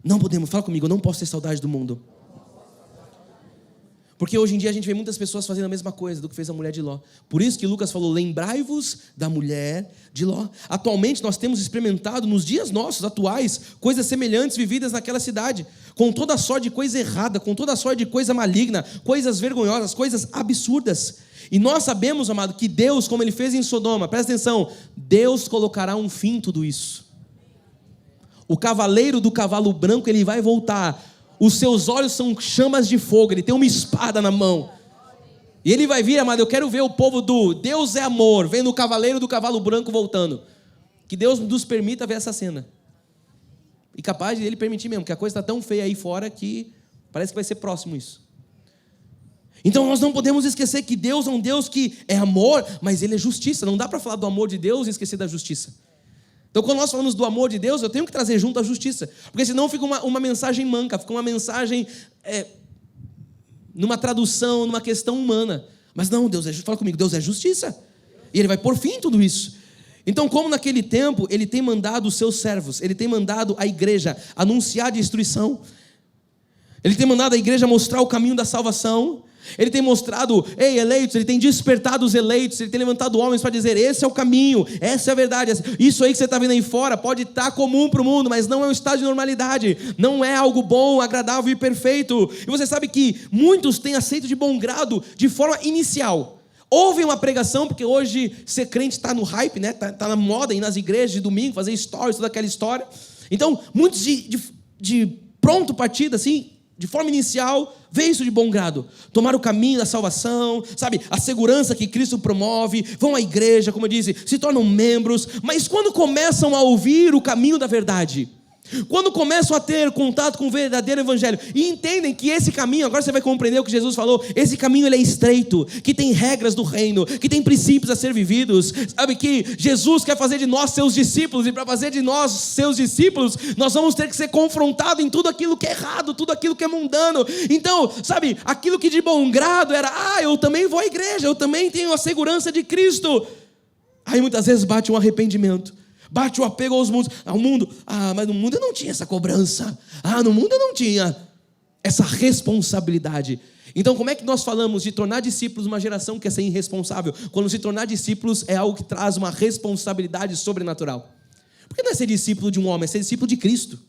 Não podemos, fala comigo, eu não posso ter saudade do mundo. Porque hoje em dia a gente vê muitas pessoas fazendo a mesma coisa do que fez a mulher de Ló. Por isso que Lucas falou, lembrai-vos da mulher de Ló. Atualmente nós temos experimentado, nos dias nossos, atuais, coisas semelhantes vividas naquela cidade. Com toda a sorte de coisa errada, com toda a sorte de coisa maligna, coisas vergonhosas, coisas absurdas. E nós sabemos, amado, que Deus, como Ele fez em Sodoma, presta atenção, Deus colocará um fim em tudo isso. O cavaleiro do cavalo branco, ele vai voltar. Os seus olhos são chamas de fogo, ele tem uma espada na mão. E ele vai vir, amado, eu quero ver o povo do Deus é amor, vendo o cavaleiro do cavalo branco voltando. Que Deus nos permita ver essa cena. E capaz de Ele permitir mesmo, porque a coisa está tão feia aí fora que parece que vai ser próximo isso. Então nós não podemos esquecer que Deus é um Deus que é amor, mas Ele é justiça. Não dá para falar do amor de Deus e esquecer da justiça. Então, quando nós falamos do amor de Deus, eu tenho que trazer junto a justiça. Porque senão fica uma mensagem manca, fica uma mensagem numa tradução, numa questão humana. Mas não, Deus é justiça. Fala comigo, Deus é justiça. E Ele vai pôr fim em tudo isso. Então, como naquele tempo, Ele tem mandado os seus servos, Ele tem mandado a igreja anunciar a destruição, Ele tem mandado a igreja mostrar o caminho da salvação, Ele tem mostrado, eleitos, ele tem despertado os eleitos, ele tem levantado homens para dizer, esse é o caminho, essa é a verdade, isso aí que você está vendo aí fora pode estar comum para o mundo, mas não é um estado de normalidade, não é algo bom, agradável e perfeito. E você sabe que muitos têm aceito de bom grado, de forma inicial. Ouvem uma pregação, porque hoje ser crente está no hype, né? Tá na moda, ir nas igrejas de domingo, fazer stories, toda aquela história. Então, muitos de pronto partida, assim, de forma inicial, vê isso de bom grado. Tomar o caminho da salvação, sabe? A segurança que Cristo promove, vão à igreja, como eu disse, se tornam membros. Mas quando começam a ouvir o caminho da verdade, quando começam a ter contato com o verdadeiro evangelho e entendem que esse caminho, agora você vai compreender o que Jesus falou, esse caminho ele é estreito, que tem regras do reino, que tem princípios a ser vividos, sabe, que Jesus quer fazer de nós seus discípulos, e para fazer de nós seus discípulos, nós vamos ter que ser confrontados em tudo aquilo que é errado, tudo aquilo que é mundano. Então, sabe, aquilo que de bom grado era, eu também vou à igreja, eu também tenho a segurança de Cristo. Aí muitas vezes bate um arrependimento, bate o apego ao mundo. Mas no mundo eu não tinha essa cobrança. No mundo eu não tinha essa responsabilidade. Então, como é que nós falamos de tornar discípulos uma geração que quer ser irresponsável? Quando se tornar discípulos é algo que traz uma responsabilidade sobrenatural. Porque não é ser discípulo de um homem, é ser discípulo de Cristo.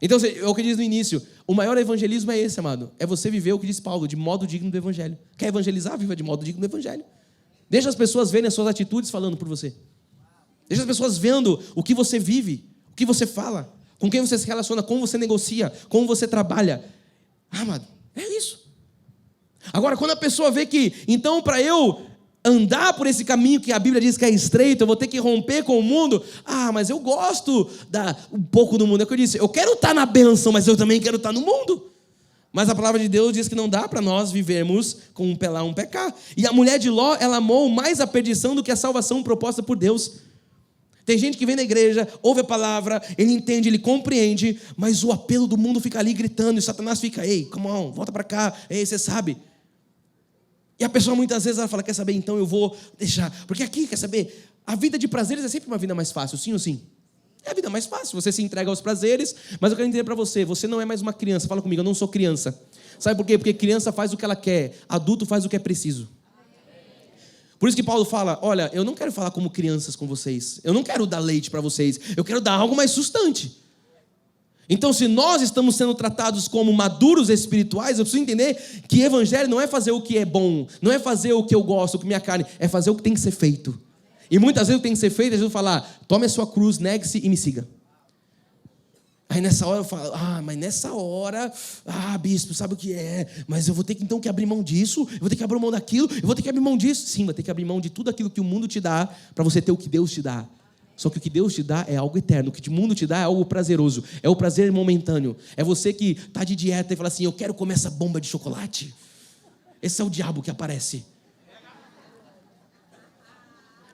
Então, é o que diz no início, o maior evangelismo é esse, amado. É você viver o que diz Paulo, de modo digno do evangelho. Quer evangelizar? Viva de modo digno do evangelho. Deixa as pessoas verem as suas atitudes falando por você. Deixa as pessoas vendo o que você vive, o que você fala, com quem você se relaciona, como você negocia, como você trabalha. Amado, é isso. Agora, quando a pessoa vê que, então, para eu andar por esse caminho que a Bíblia diz que é estreito, eu vou ter que romper com o mundo. Mas eu gosto um pouco do mundo. É o que eu disse, eu quero estar na bênção, mas eu também quero estar no mundo. Mas a palavra de Deus diz que não dá para nós vivermos com um pé lá, um pé cá. E a mulher de Ló, ela amou mais a perdição do que a salvação proposta por Deus. Tem gente que vem na igreja, ouve a palavra, ele entende, ele compreende, mas o apelo do mundo fica ali gritando, e Satanás fica, come on, volta para cá, você sabe. E a pessoa muitas vezes ela fala, quer saber, então eu vou deixar. Porque aqui, quer saber, a vida de prazeres é sempre uma vida mais fácil, sim ou sim? É a vida mais fácil, você se entrega aos prazeres, mas eu quero dizer para você, você não é mais uma criança. Fala comigo, eu não sou criança. Sabe por quê? Porque criança faz o que ela quer, adulto faz o que é preciso. Por isso que Paulo fala, olha, eu não quero falar como crianças com vocês, eu não quero dar leite para vocês, eu quero dar algo mais sustante. Então, se nós estamos sendo tratados como maduros espirituais, eu preciso entender que evangelho não é fazer o que é bom, não é fazer o que eu gosto, o que minha carne, é fazer o que tem que ser feito. E muitas vezes o que tem que ser feito é Jesus falar, tome a sua cruz, negue-se e me siga. Aí nessa hora eu falo, mas nessa hora, bispo, sabe o que é? Mas eu vou ter que então abrir mão disso, eu vou ter que abrir mão daquilo, eu vou ter que abrir mão disso. Sim, vai ter que abrir mão de tudo aquilo que o mundo te dá, para você ter o que Deus te dá. Só que o que Deus te dá é algo eterno, o que o mundo te dá é algo prazeroso, é o prazer momentâneo. É você que está de dieta e fala assim, eu quero comer essa bomba de chocolate. Esse é o diabo que aparece.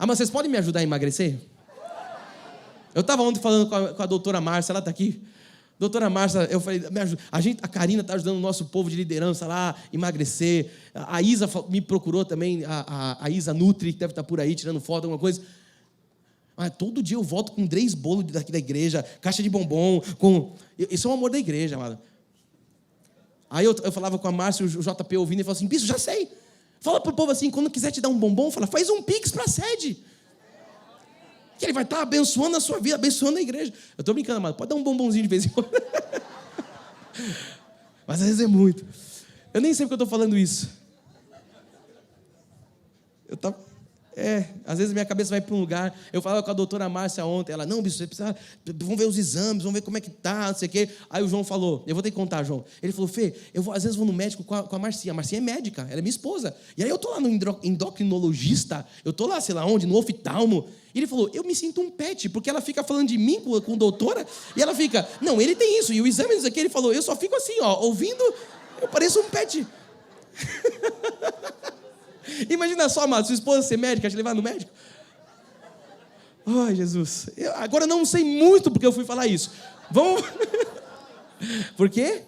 Mas vocês podem me ajudar a emagrecer? Eu estava ontem falando com a doutora Márcia, ela está aqui. Doutora Márcia, eu falei, me ajuda. A Karina está ajudando o nosso povo de liderança lá, emagrecer. A Isa me procurou também, a Isa Nutri, que deve estar por aí, tirando foto, alguma coisa. Todo dia eu volto com 3 bolos daqui da igreja, caixa de bombom, isso é o amor da igreja, amado. Aí eu falava com a Márcia, o JP ouvindo, e falava assim, bispo, já sei. Fala pro povo assim, quando quiser te dar um bombom, fala, faz um pix para a sede. Que ele vai estar abençoando a sua vida, abençoando a igreja. Eu estou brincando, mas pode dar um bombonzinho de vez em quando. Mas às vezes é muito. Eu nem sei porque eu estou falando isso. Às vezes minha cabeça vai para um lugar. Eu falava com a doutora Márcia ontem, ela, não, bicho, você precisa, vamos ver os exames, vamos ver como é que tá, não sei o quê. Aí o João falou, eu vou ter que contar, João. Ele falou, Fê, às vezes vou no médico com a Marcinha. A Marcinha é médica, ela é minha esposa. E aí eu tô lá no endocrinologista, eu tô lá, sei lá onde, no oftalmo. E ele falou, eu me sinto um pet, porque ela fica falando de mim com a doutora, e ela fica, não, ele tem isso, e o exame diz aqui, ele falou, eu só fico assim, ouvindo, eu pareço um pet. Imagina só, amado, sua esposa ser médica, te levar no médico. Ai, Jesus. Agora eu não sei muito porque eu fui falar isso. Vamos... Por quê?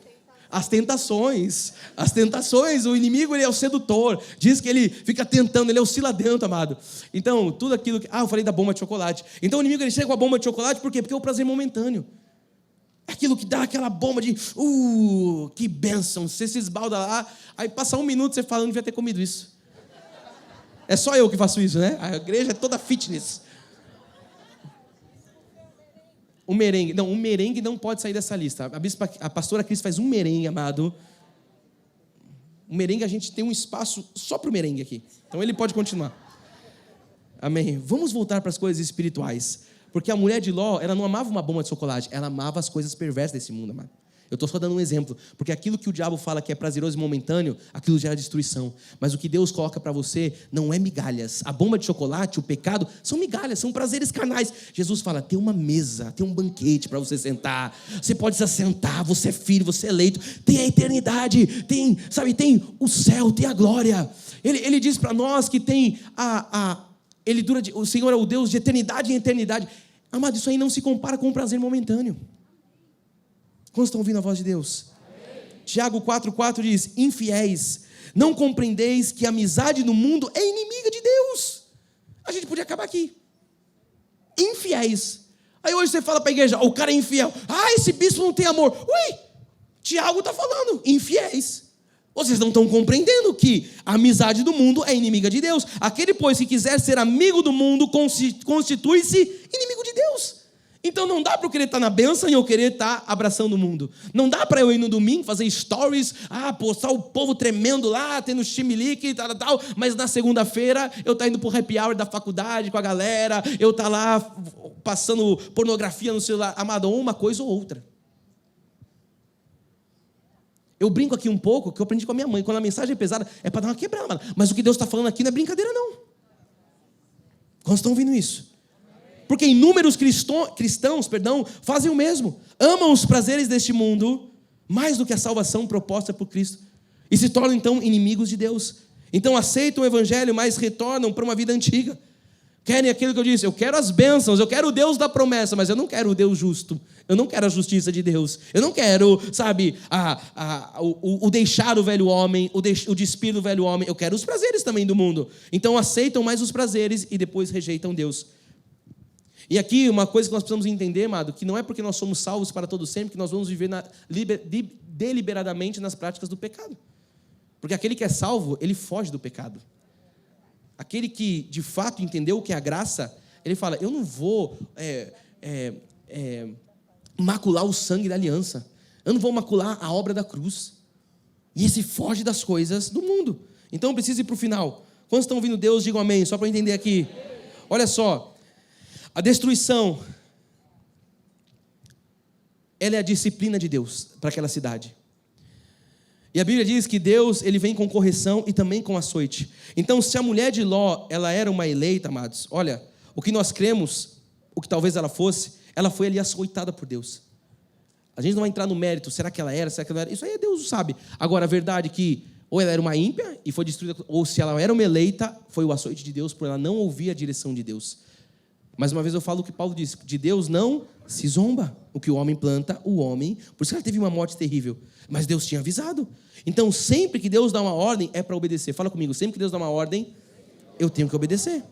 As tentações, o inimigo ele é o sedutor, diz que ele fica tentando, ele é o ciladento, amado. Então, tudo aquilo que... eu falei da bomba de chocolate. Então o inimigo ele chega com a bomba de chocolate, por quê? Porque é o prazer momentâneo. Aquilo que dá aquela bomba de, que bênção. Você se esbalda lá, aí passa 1 minuto você fala, não devia ter comido isso. É só eu que faço isso, né? A igreja é toda fitness. O merengue não pode sair dessa lista. A pastora Cris faz um merengue, amado. O merengue, a gente tem um espaço só para o merengue aqui. Então ele pode continuar. Amém. Vamos voltar para as coisas espirituais. Porque a mulher de Ló, ela não amava uma bomba de chocolate, ela amava as coisas perversas desse mundo, amado. Eu estou só dando um exemplo, porque aquilo que o diabo fala que é prazeroso e momentâneo, aquilo gera destruição. Mas o que Deus coloca para você não é migalhas. A bomba de chocolate, o pecado, são migalhas, são prazeres carnais. Jesus fala, tem uma mesa, tem um banquete para você sentar. Você pode se assentar, você é filho, você é eleito. Tem a eternidade, tem o céu, tem a glória. Ele diz para nós que tem o Senhor é o Deus de eternidade em eternidade. Amado, isso aí não se compara com um prazer momentâneo. Quantos estão ouvindo a voz de Deus? Amém. Tiago 4,4 diz, infiéis, não compreendeis que a amizade no mundo é inimiga de Deus. A gente podia acabar aqui. Infiéis. Aí hoje você fala para a igreja, o cara é infiel. Esse bispo não tem amor. Tiago está falando, infiéis. Vocês não estão compreendendo que a amizade do mundo é inimiga de Deus. Aquele, pois, que quiser ser amigo do mundo, constitui-se inimigo de Deus. Então não dá para eu querer estar na bênção e eu querer estar abraçando o mundo. Não dá para eu ir no domingo fazer stories, postar o povo tremendo lá, tendo chimilique e tal, mas na segunda-feira eu estar indo pro happy hour da faculdade com a galera, eu estar lá passando pornografia no celular. Amado, uma coisa ou outra. Eu brinco aqui um pouco, que eu aprendi com a minha mãe. Quando a mensagem é pesada, é para dar uma quebrada. Mano. Mas o que Deus está falando aqui não é brincadeira, não. Quantos estão ouvindo isso? Porque inúmeros cristãos fazem o mesmo. Amam os prazeres deste mundo mais do que a salvação proposta por Cristo. E se tornam, então, inimigos de Deus. Então aceitam o evangelho, mas retornam para uma vida antiga. Querem aquilo que eu disse, eu quero as bênçãos, eu quero o Deus da promessa, mas eu não quero o Deus justo, eu não quero a justiça de Deus, eu não quero, o deixar o velho homem, o despir do velho homem, eu quero os prazeres também do mundo. Então aceitam mais os prazeres e depois rejeitam Deus. E aqui uma coisa que nós precisamos entender, amado, que não é porque nós somos salvos para todo sempre que nós vamos viver deliberadamente nas práticas do pecado. Porque aquele que é salvo, ele foge do pecado. Aquele que, de fato, entendeu o que é a graça, ele fala, eu não vou macular o sangue da aliança. Eu não vou macular a obra da cruz. E esse foge das coisas do mundo. Então, eu preciso ir para o final. Quantos estão ouvindo Deus, digam amém, só para eu entender aqui. Olha só, a destruição, ela é a disciplina de Deus para aquela cidade. E a Bíblia diz que Deus, ele vem com correção e também com açoite. Então, se a mulher de Ló, ela era uma eleita, amados, olha, o que nós cremos, o que talvez ela fosse, ela foi ali açoitada por Deus. A gente não vai entrar no mérito, será que ela era, será que ela era? Isso aí Deus sabe. Agora, a verdade é que ou ela era uma ímpia e foi destruída, ou se ela era uma eleita, foi o açoite de Deus por ela não ouvir a direção de Deus. Mais uma vez eu falo o que Paulo disse, de Deus não se zomba. O que o homem planta, o homem... Por isso que ela teve uma morte terrível. Mas Deus tinha avisado. Então, sempre que Deus dá uma ordem, é para obedecer. Fala comigo, sempre que Deus dá uma ordem, eu tenho que obedecer.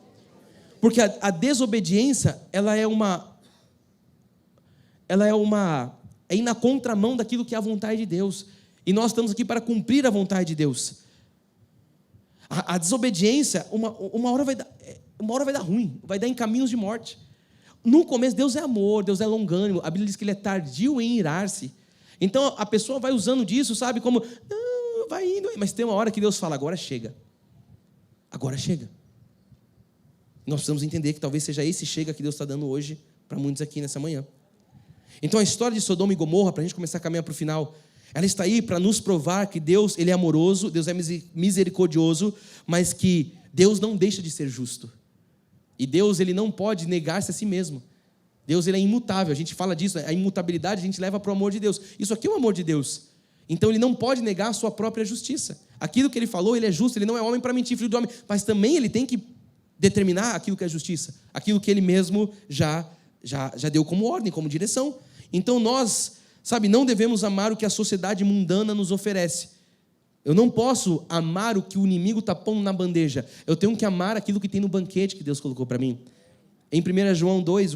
Porque a desobediência, ela é ir na contramão daquilo que é a vontade de Deus. E nós estamos aqui para cumprir a vontade de Deus. A desobediência, uma hora vai dar ruim, vai dar em caminhos de morte. No começo, Deus é amor, Deus é longânimo. A Bíblia diz que Ele é tardio em irar-se. Então, a pessoa vai usando disso, sabe, como, não, vai indo. Mas tem uma hora que Deus fala, agora chega. Agora chega. Nós precisamos entender que talvez seja esse chega que Deus está dando hoje para muitos aqui nessa manhã. Então, a história de Sodoma e Gomorra, para a gente começar a caminhar para o final, ela está aí para nos provar que Deus, Ele é amoroso, Deus é misericordioso, mas que Deus não deixa de ser justo. E Deus, Ele não pode negar-se a si mesmo. Deus, Ele é imutável. A gente fala disso, a imutabilidade a gente leva para o amor de Deus. Isso aqui é o amor de Deus. Então, Ele não pode negar a sua própria justiça. Aquilo que Ele falou, Ele é justo. Ele não é homem para mentir, filho do homem. Mas também Ele tem que determinar aquilo que é justiça. Aquilo que Ele mesmo já deu como ordem, como direção. Então, nós, não devemos amar o que a sociedade mundana nos oferece. Eu não posso amar o que o inimigo está pondo na bandeja. Eu tenho que amar aquilo que tem no banquete que Deus colocou para mim. Em 1 João 2,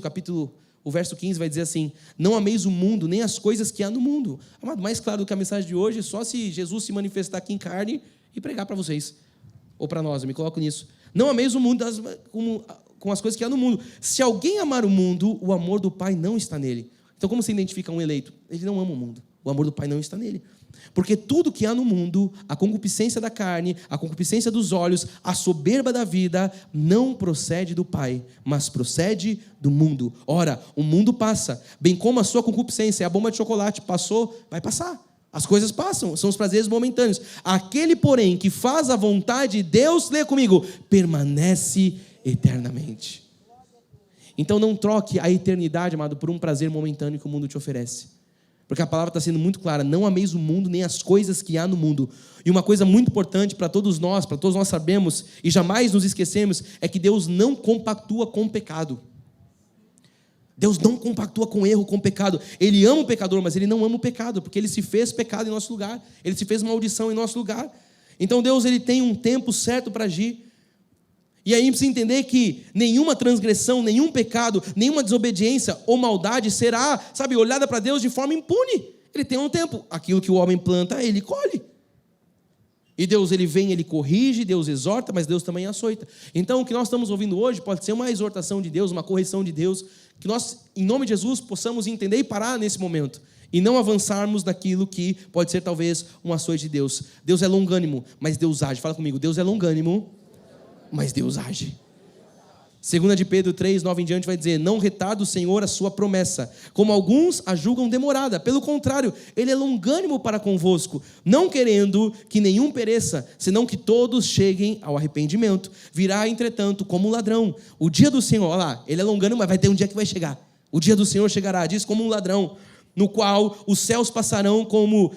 o verso 15 vai dizer assim: não ameis o mundo, nem as coisas que há no mundo. Amado, mais claro do que a mensagem de hoje, só se Jesus se manifestar aqui em carne e pregar para vocês, ou para nós, eu me coloco nisso. Não ameis o mundo com as coisas que há no mundo. Se alguém amar o mundo, o amor do Pai não está nele. Então, como se identifica um eleito? Ele não ama o mundo, o amor do Pai não está nele. Porque tudo que há no mundo, a concupiscência da carne, a concupiscência dos olhos, a soberba da vida, não procede do Pai, mas procede do mundo. Ora, o mundo passa, bem como a sua concupiscência, a bomba de chocolate passou, vai passar. As coisas passam, são os prazeres momentâneos. Aquele, porém, que faz a vontade de Deus, lê comigo, permanece eternamente. Então não troque a eternidade, amado, por um prazer momentâneo que o mundo te oferece. Porque a palavra está sendo muito clara: não ameis o mundo, nem as coisas que há no mundo. E uma coisa muito importante para todos nós sabemos, e jamais nos esquecemos, é que Deus não compactua com o pecado. Deus não compactua com erro, com pecado. Ele ama o pecador, mas Ele não ama o pecado, porque Ele se fez pecado em nosso lugar. Ele se fez maldição em nosso lugar. Então Deus, Ele tem um tempo certo para agir. E aí precisa entender que nenhuma transgressão, nenhum pecado, nenhuma desobediência ou maldade será, olhada para Deus de forma impune. Ele tem um tempo. Aquilo que o homem planta, ele colhe. E Deus, Ele vem, Ele corrige, Deus exorta, mas Deus também açoita. Então, o que nós estamos ouvindo hoje pode ser uma exortação de Deus, uma correção de Deus, que nós, em nome de Jesus, possamos entender e parar nesse momento. E não avançarmos naquilo que pode ser talvez um açoite de Deus. Deus é longânimo, mas Deus age. Fala comigo, Deus é longânimo, mas Deus age. 2 de Pedro 3, 9 em diante vai dizer: não retarda o Senhor a sua promessa, como alguns a julgam demorada. Pelo contrário, Ele é longânimo para convosco, não querendo que nenhum pereça, senão que todos cheguem ao arrependimento. Virá, entretanto, como um ladrão o dia do Senhor. Olha lá, Ele é longânimo, mas vai ter um dia que vai chegar. O dia do Senhor chegará, diz, como um ladrão, no qual os céus passarão como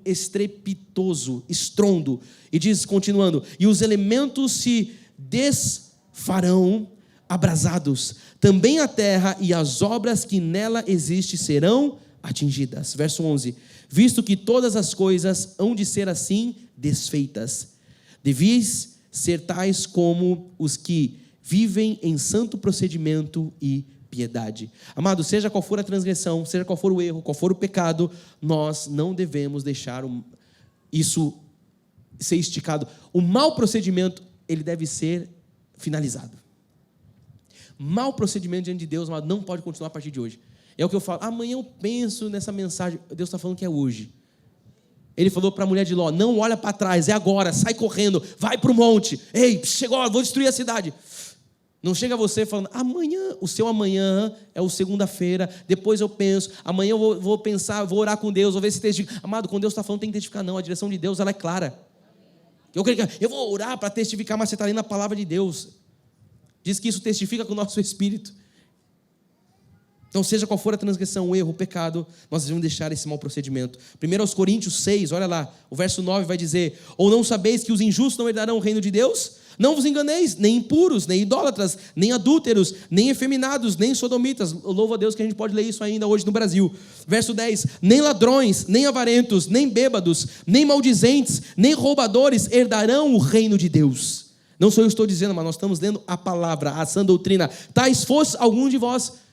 estrepitoso estrondo. E diz, continuando: e os elementos se desfarão abrasados, também a terra e as obras que nela existem serão atingidas. Verso 11: visto que todas as coisas hão de ser assim desfeitas, devis ser tais como os que vivem em santo procedimento e piedade. Amado, seja qual for a transgressão, seja qual for o erro, qual for o pecado, nós não devemos deixar isso ser esticado. O mau procedimento, ele deve ser finalizado. Mau procedimento diante de Deus, amado, não pode continuar a partir de hoje. É o que eu falo: amanhã eu penso nessa mensagem. Deus está falando que é hoje. Ele falou para a mulher de Ló: não olha para trás, é agora, sai correndo, vai para o monte. Ei, chegou, vou destruir a cidade. Não chega você falando: amanhã, o seu amanhã é o segunda-feira, depois eu penso, amanhã eu vou pensar, vou orar com Deus, vou ver se testifica. Amado, quando Deus está falando, tem que testificar. Não, a direção de Deus, ela é clara. Eu vou orar para testificar, mas você está lendo a palavra de Deus. Diz que isso testifica com o nosso espírito. Então, seja qual for a transgressão, o erro, o pecado, nós devemos deixar esse mau procedimento. 1 Coríntios 6, olha lá, o verso 9 vai dizer: ou não sabeis que os injustos não herdarão o reino de Deus? Não vos enganeis, nem impuros, nem idólatras, nem adúlteros, nem efeminados, nem sodomitas. Louvo a Deus que a gente pode ler isso ainda hoje no Brasil. Verso 10: nem ladrões, nem avarentos, nem bêbados, nem maldizentes, nem roubadores herdarão o reino de Deus. Não sou eu que estou dizendo, mas nós estamos lendo a palavra, a sã doutrina. Tais fosse algum de vós.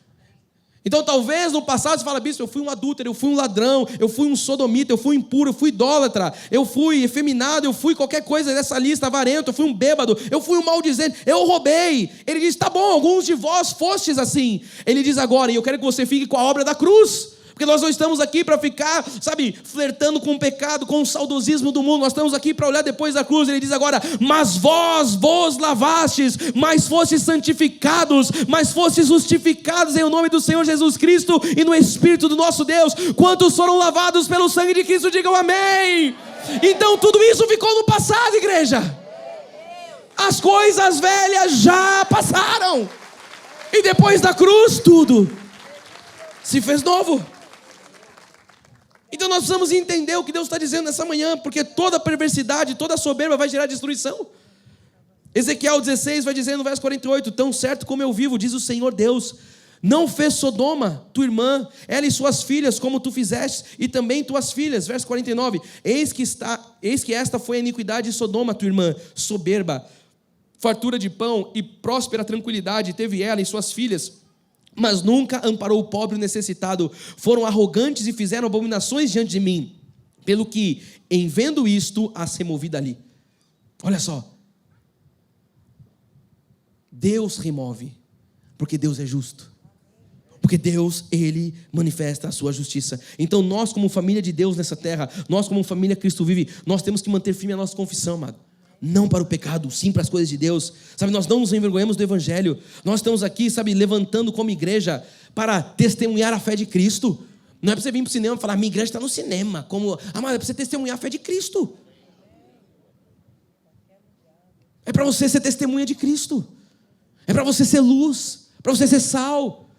Então talvez no passado você fala: bispo, eu fui um adúltero, eu fui um ladrão, eu fui um sodomita, eu fui impuro, eu fui idólatra, eu fui efeminado, eu fui qualquer coisa dessa lista, avarento, eu fui um bêbado, eu fui um maldizente, eu roubei. Ele diz: tá bom, alguns de vós fostes assim. Ele diz agora: e eu quero que você fique com a obra da cruz. Porque nós não estamos aqui para ficar, flertando com o pecado, com o saudosismo do mundo. Nós estamos aqui para olhar depois da cruz. Ele diz agora: mas vós vos lavastes, mas fostes santificados, mas fostes justificados em o nome do Senhor Jesus Cristo e no Espírito do nosso Deus. Quantos foram lavados pelo sangue de Cristo, digam amém. Então tudo isso ficou no passado, igreja. As coisas velhas já passaram. E depois da cruz, tudo se fez novo. Então nós precisamos entender o que Deus está dizendo nessa manhã, porque toda perversidade, toda soberba vai gerar destruição. Ezequiel 16 vai dizer no verso 48: tão certo como eu vivo, diz o Senhor Deus, não fez Sodoma, tua irmã, ela e suas filhas, como tu fizeste, e também tuas filhas. Verso 49, eis que esta foi a iniquidade de Sodoma, tua irmã, soberba. fartura de pão e próspera tranquilidade teve ela e suas filhas, mas nunca amparou o pobre e o necessitado. Foram arrogantes e fizeram abominações diante de mim, pelo que, em vendo isto, as removi dali. Olha só. Deus remove, porque Deus é justo. Porque Deus, Ele manifesta a sua justiça. Então nós, como família de Deus nessa terra, nós como família Cristo vive, nós temos que manter firme a nossa confissão, amado. Não para o pecado, sim para as coisas de Deus. Sabe, nós não nos envergonhamos do Evangelho. Nós estamos aqui, sabe, levantando como igreja para testemunhar a fé de Cristo. Não é para você vir para o cinema e falar, minha igreja está no cinema. Amado, é para você testemunhar a fé de Cristo. É para você ser testemunha de Cristo. É para você ser luz, para você ser sal.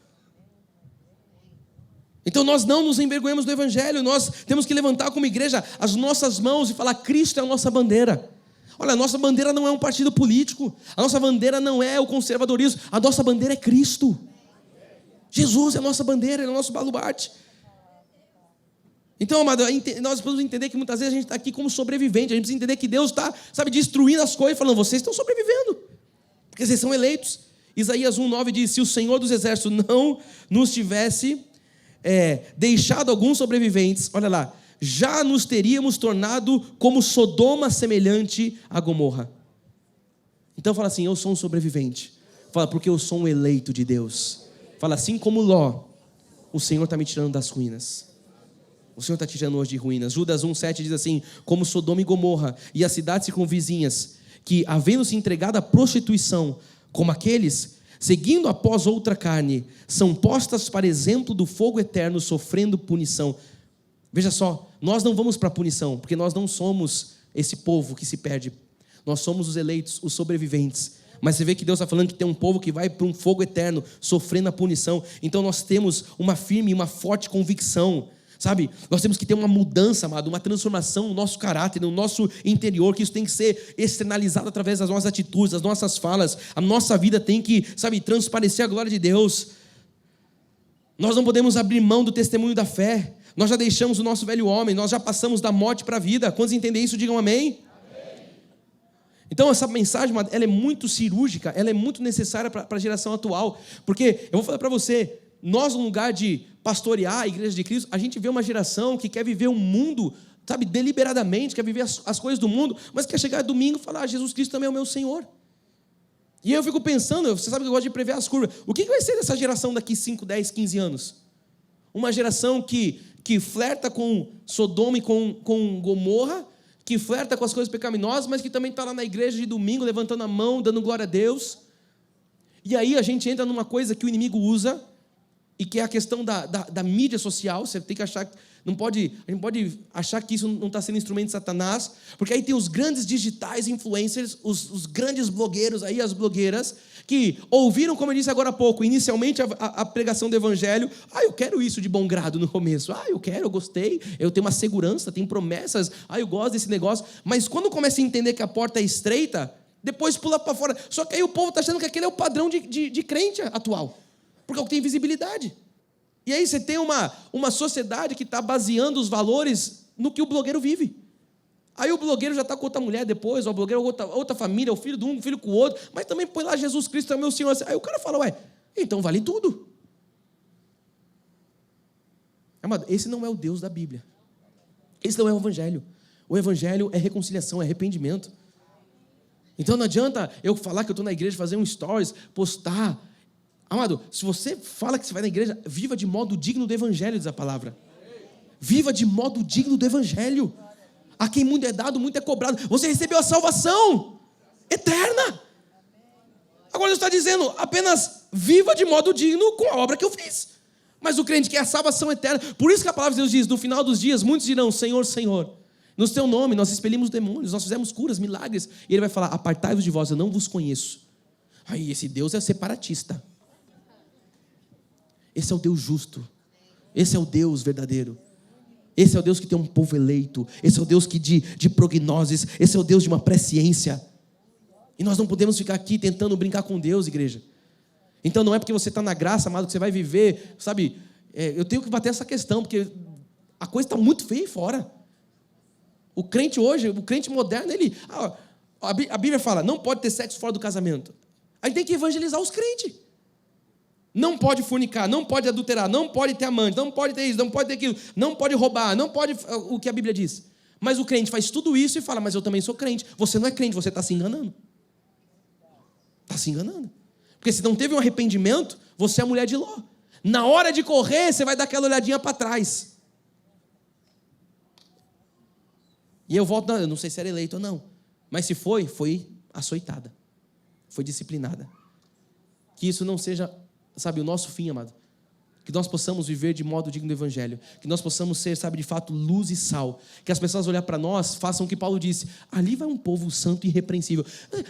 Então nós não nos envergonhamos do Evangelho. Nós temos que levantar como igreja as nossas mãos e falar, Cristo é a nossa bandeira. Olha, a nossa bandeira não é um partido político. A nossa bandeira não é o conservadorismo. A nossa bandeira é Cristo. Jesus é a nossa bandeira, Ele é o nosso baluarte. Então, amado, nós precisamos entender que muitas vezes a gente está aqui como sobrevivente. A gente precisa entender que Deus está, sabe, destruindo as coisas, falando, vocês estão sobrevivendo, porque vocês são eleitos. Isaías 1:9 diz, se o Senhor dos Exércitos não nos tivesse deixado alguns sobreviventes, olha lá, já nos teríamos tornado como Sodoma semelhante a Gomorra. Então fala assim, eu sou um sobrevivente. Fala, porque eu sou um eleito de Deus. Fala, assim como Ló, o Senhor está me tirando das ruínas. O Senhor está te tirando hoje de ruínas. Judas 1:7 diz assim, como Sodoma e Gomorra e as cidades circunvizinhas, que havendo se entregado à prostituição, como aqueles, seguindo após outra carne, são postas para exemplo do fogo eterno, sofrendo punição. Veja só, nós não vamos para a punição, porque nós não somos esse povo que se perde. Nós somos os eleitos, os sobreviventes. Mas você vê que Deus está falando que tem um povo que vai para um fogo eterno, sofrendo a punição. Então nós temos uma firme e uma forte convicção, sabe? Nós temos que ter uma mudança, amado, uma transformação no nosso caráter, no nosso interior, que isso tem que ser externalizado através das nossas atitudes, das nossas falas. A nossa vida tem que, sabe, transparecer a glória de Deus. Nós não podemos abrir mão do testemunho da fé. Nós já deixamos o nosso velho homem, nós já passamos da morte para a vida. Quantos entendem isso, digam amém. Então essa mensagem, ela é muito cirúrgica, ela é muito necessária para a geração atual. Porque, eu vou falar para você, nós no lugar de pastorear a igreja de Cristo, a gente vê uma geração que quer viver um mundo, sabe, deliberadamente, quer viver as coisas do mundo, mas quer chegar domingo e falar, Jesus Cristo também é o meu Senhor. E eu fico pensando, você sabe que eu gosto de prever as curvas, o que vai ser dessa geração daqui 5, 10, 15 anos? Uma geração que flerta com Sodoma e com Gomorra, que flerta com as coisas pecaminosas, mas que também está lá na igreja de domingo, levantando a mão, dando glória a Deus. E aí a gente entra numa coisa que o inimigo usa, e que é a questão da mídia social. Você tem que achar, a gente pode achar que isso não está sendo instrumento de Satanás, porque aí tem os grandes digitais influencers, os grandes blogueiros, aí as blogueiras, que ouviram, como eu disse agora há pouco, inicialmente a pregação do evangelho. Eu quero isso de bom grado no começo. Eu gostei, eu tenho uma segurança, tenho promessas, eu gosto desse negócio. Mas quando começa a entender que a porta é estreita, depois pula para fora. Só que aí o povo está achando que aquele é o padrão de crente atual, porque é o que tem visibilidade. E aí você tem uma sociedade que está baseando os valores no que o blogueiro vive. Aí o blogueiro já está com outra mulher depois, ou o blogueiro outra família, o filho de um, o filho com o outro, mas também põe lá Jesus Cristo é meu Senhor. Aí o cara fala, então vale tudo. Amado, esse não é o Deus da Bíblia. Esse não é o Evangelho. O Evangelho é reconciliação, é arrependimento. Então não adianta eu falar que eu estou na igreja, fazer um stories, postar. Amado, se você fala que você vai na igreja, viva de modo digno do Evangelho, diz a palavra. Viva de modo digno do Evangelho. A quem muito é dado, muito é cobrado. Você recebeu a salvação eterna. Agora Deus está dizendo, apenas viva de modo digno com a obra que eu fiz. Mas o crente quer a salvação eterna. Por isso que a palavra de Deus diz, no final dos dias, muitos dirão, Senhor, Senhor, no teu nome nós expelimos demônios, nós fizemos curas, milagres. E ele vai falar, apartai-vos de vós, eu não vos conheço. Aí esse Deus é separatista. Esse é o Deus justo. Esse é o Deus verdadeiro. Esse é o Deus que tem um povo eleito. Esse é o Deus que de prognoses. Esse é o Deus de uma presciência. E nós não podemos ficar aqui tentando brincar com Deus, igreja. Então não é porque você está na graça, amado, que você vai viver, sabe? Eu tenho que bater essa questão, porque a coisa está muito feia aí fora. O crente hoje, o crente moderno, ele... A Bíblia fala, não pode ter sexo fora do casamento. A gente tem que evangelizar os crentes. Não pode fornicar, não pode adulterar, não pode ter amante, não pode ter isso, não pode ter aquilo, não pode roubar, não pode o que a Bíblia diz. Mas o crente faz tudo isso e fala, mas eu também sou crente. Você não é crente, você está se enganando. Está se enganando. Porque se não teve um arrependimento, você é a mulher de Ló. Na hora de correr, você vai dar aquela olhadinha para trás. E eu volto, eu não sei se era eleito ou não. Mas se foi açoitada. Foi disciplinada. Que isso não seja, sabe, o nosso fim, amado. Que nós possamos viver de modo digno do Evangelho. Que nós possamos ser, sabe, de fato, luz e sal. Que as pessoas olhar para nós, façam o que Paulo disse. Ali vai um povo santo e irrepreensível.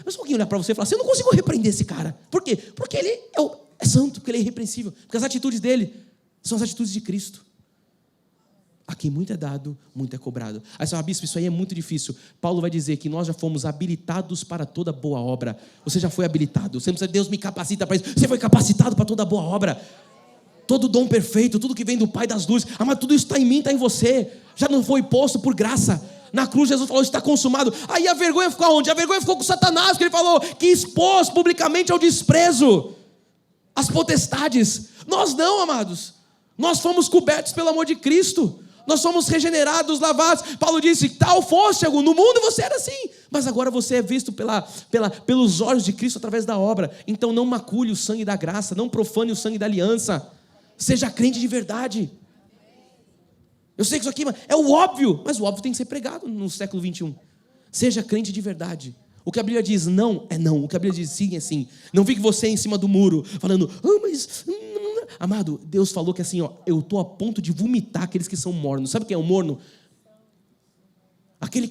Mas alguém olhar para você e falar assim, eu não consigo repreender esse cara. Por quê? Porque ele é santo, porque ele é irrepreensível. Porque as atitudes dele são as atitudes de Cristo. A quem muito é dado, muito é cobrado. Aí você fala, bispo, isso aí é muito difícil. Paulo vai dizer que nós já fomos habilitados para toda boa obra. Você já foi habilitado. Você não precisa, Deus me capacita para isso. Você foi capacitado para toda boa obra. Todo dom perfeito, tudo que vem do Pai das luzes. Mas tudo isso está em mim, está em você. Já não foi posto por graça. Na cruz Jesus falou, está consumado. Aí a vergonha ficou aonde? A vergonha ficou com Satanás, porque ele falou que expôs publicamente ao desprezo as potestades. Nós não, amados. Nós fomos cobertos pelo amor de Cristo. Nós somos regenerados, lavados. Paulo disse, tal fosse no mundo você era assim, mas agora você é visto pelos olhos de Cristo através da obra. Então não macule o sangue da graça, não profane o sangue da aliança. Seja crente de verdade. Eu sei que isso aqui é o óbvio, mas o óbvio tem que ser pregado no século 21. Seja crente de verdade. O que a Bíblia diz não é não, o que a Bíblia diz sim é sim. Não fique você em cima do muro falando, mas... Amado, Deus falou que assim, eu estou a ponto de vomitar aqueles que são mornos. Sabe quem é o morno? Aquele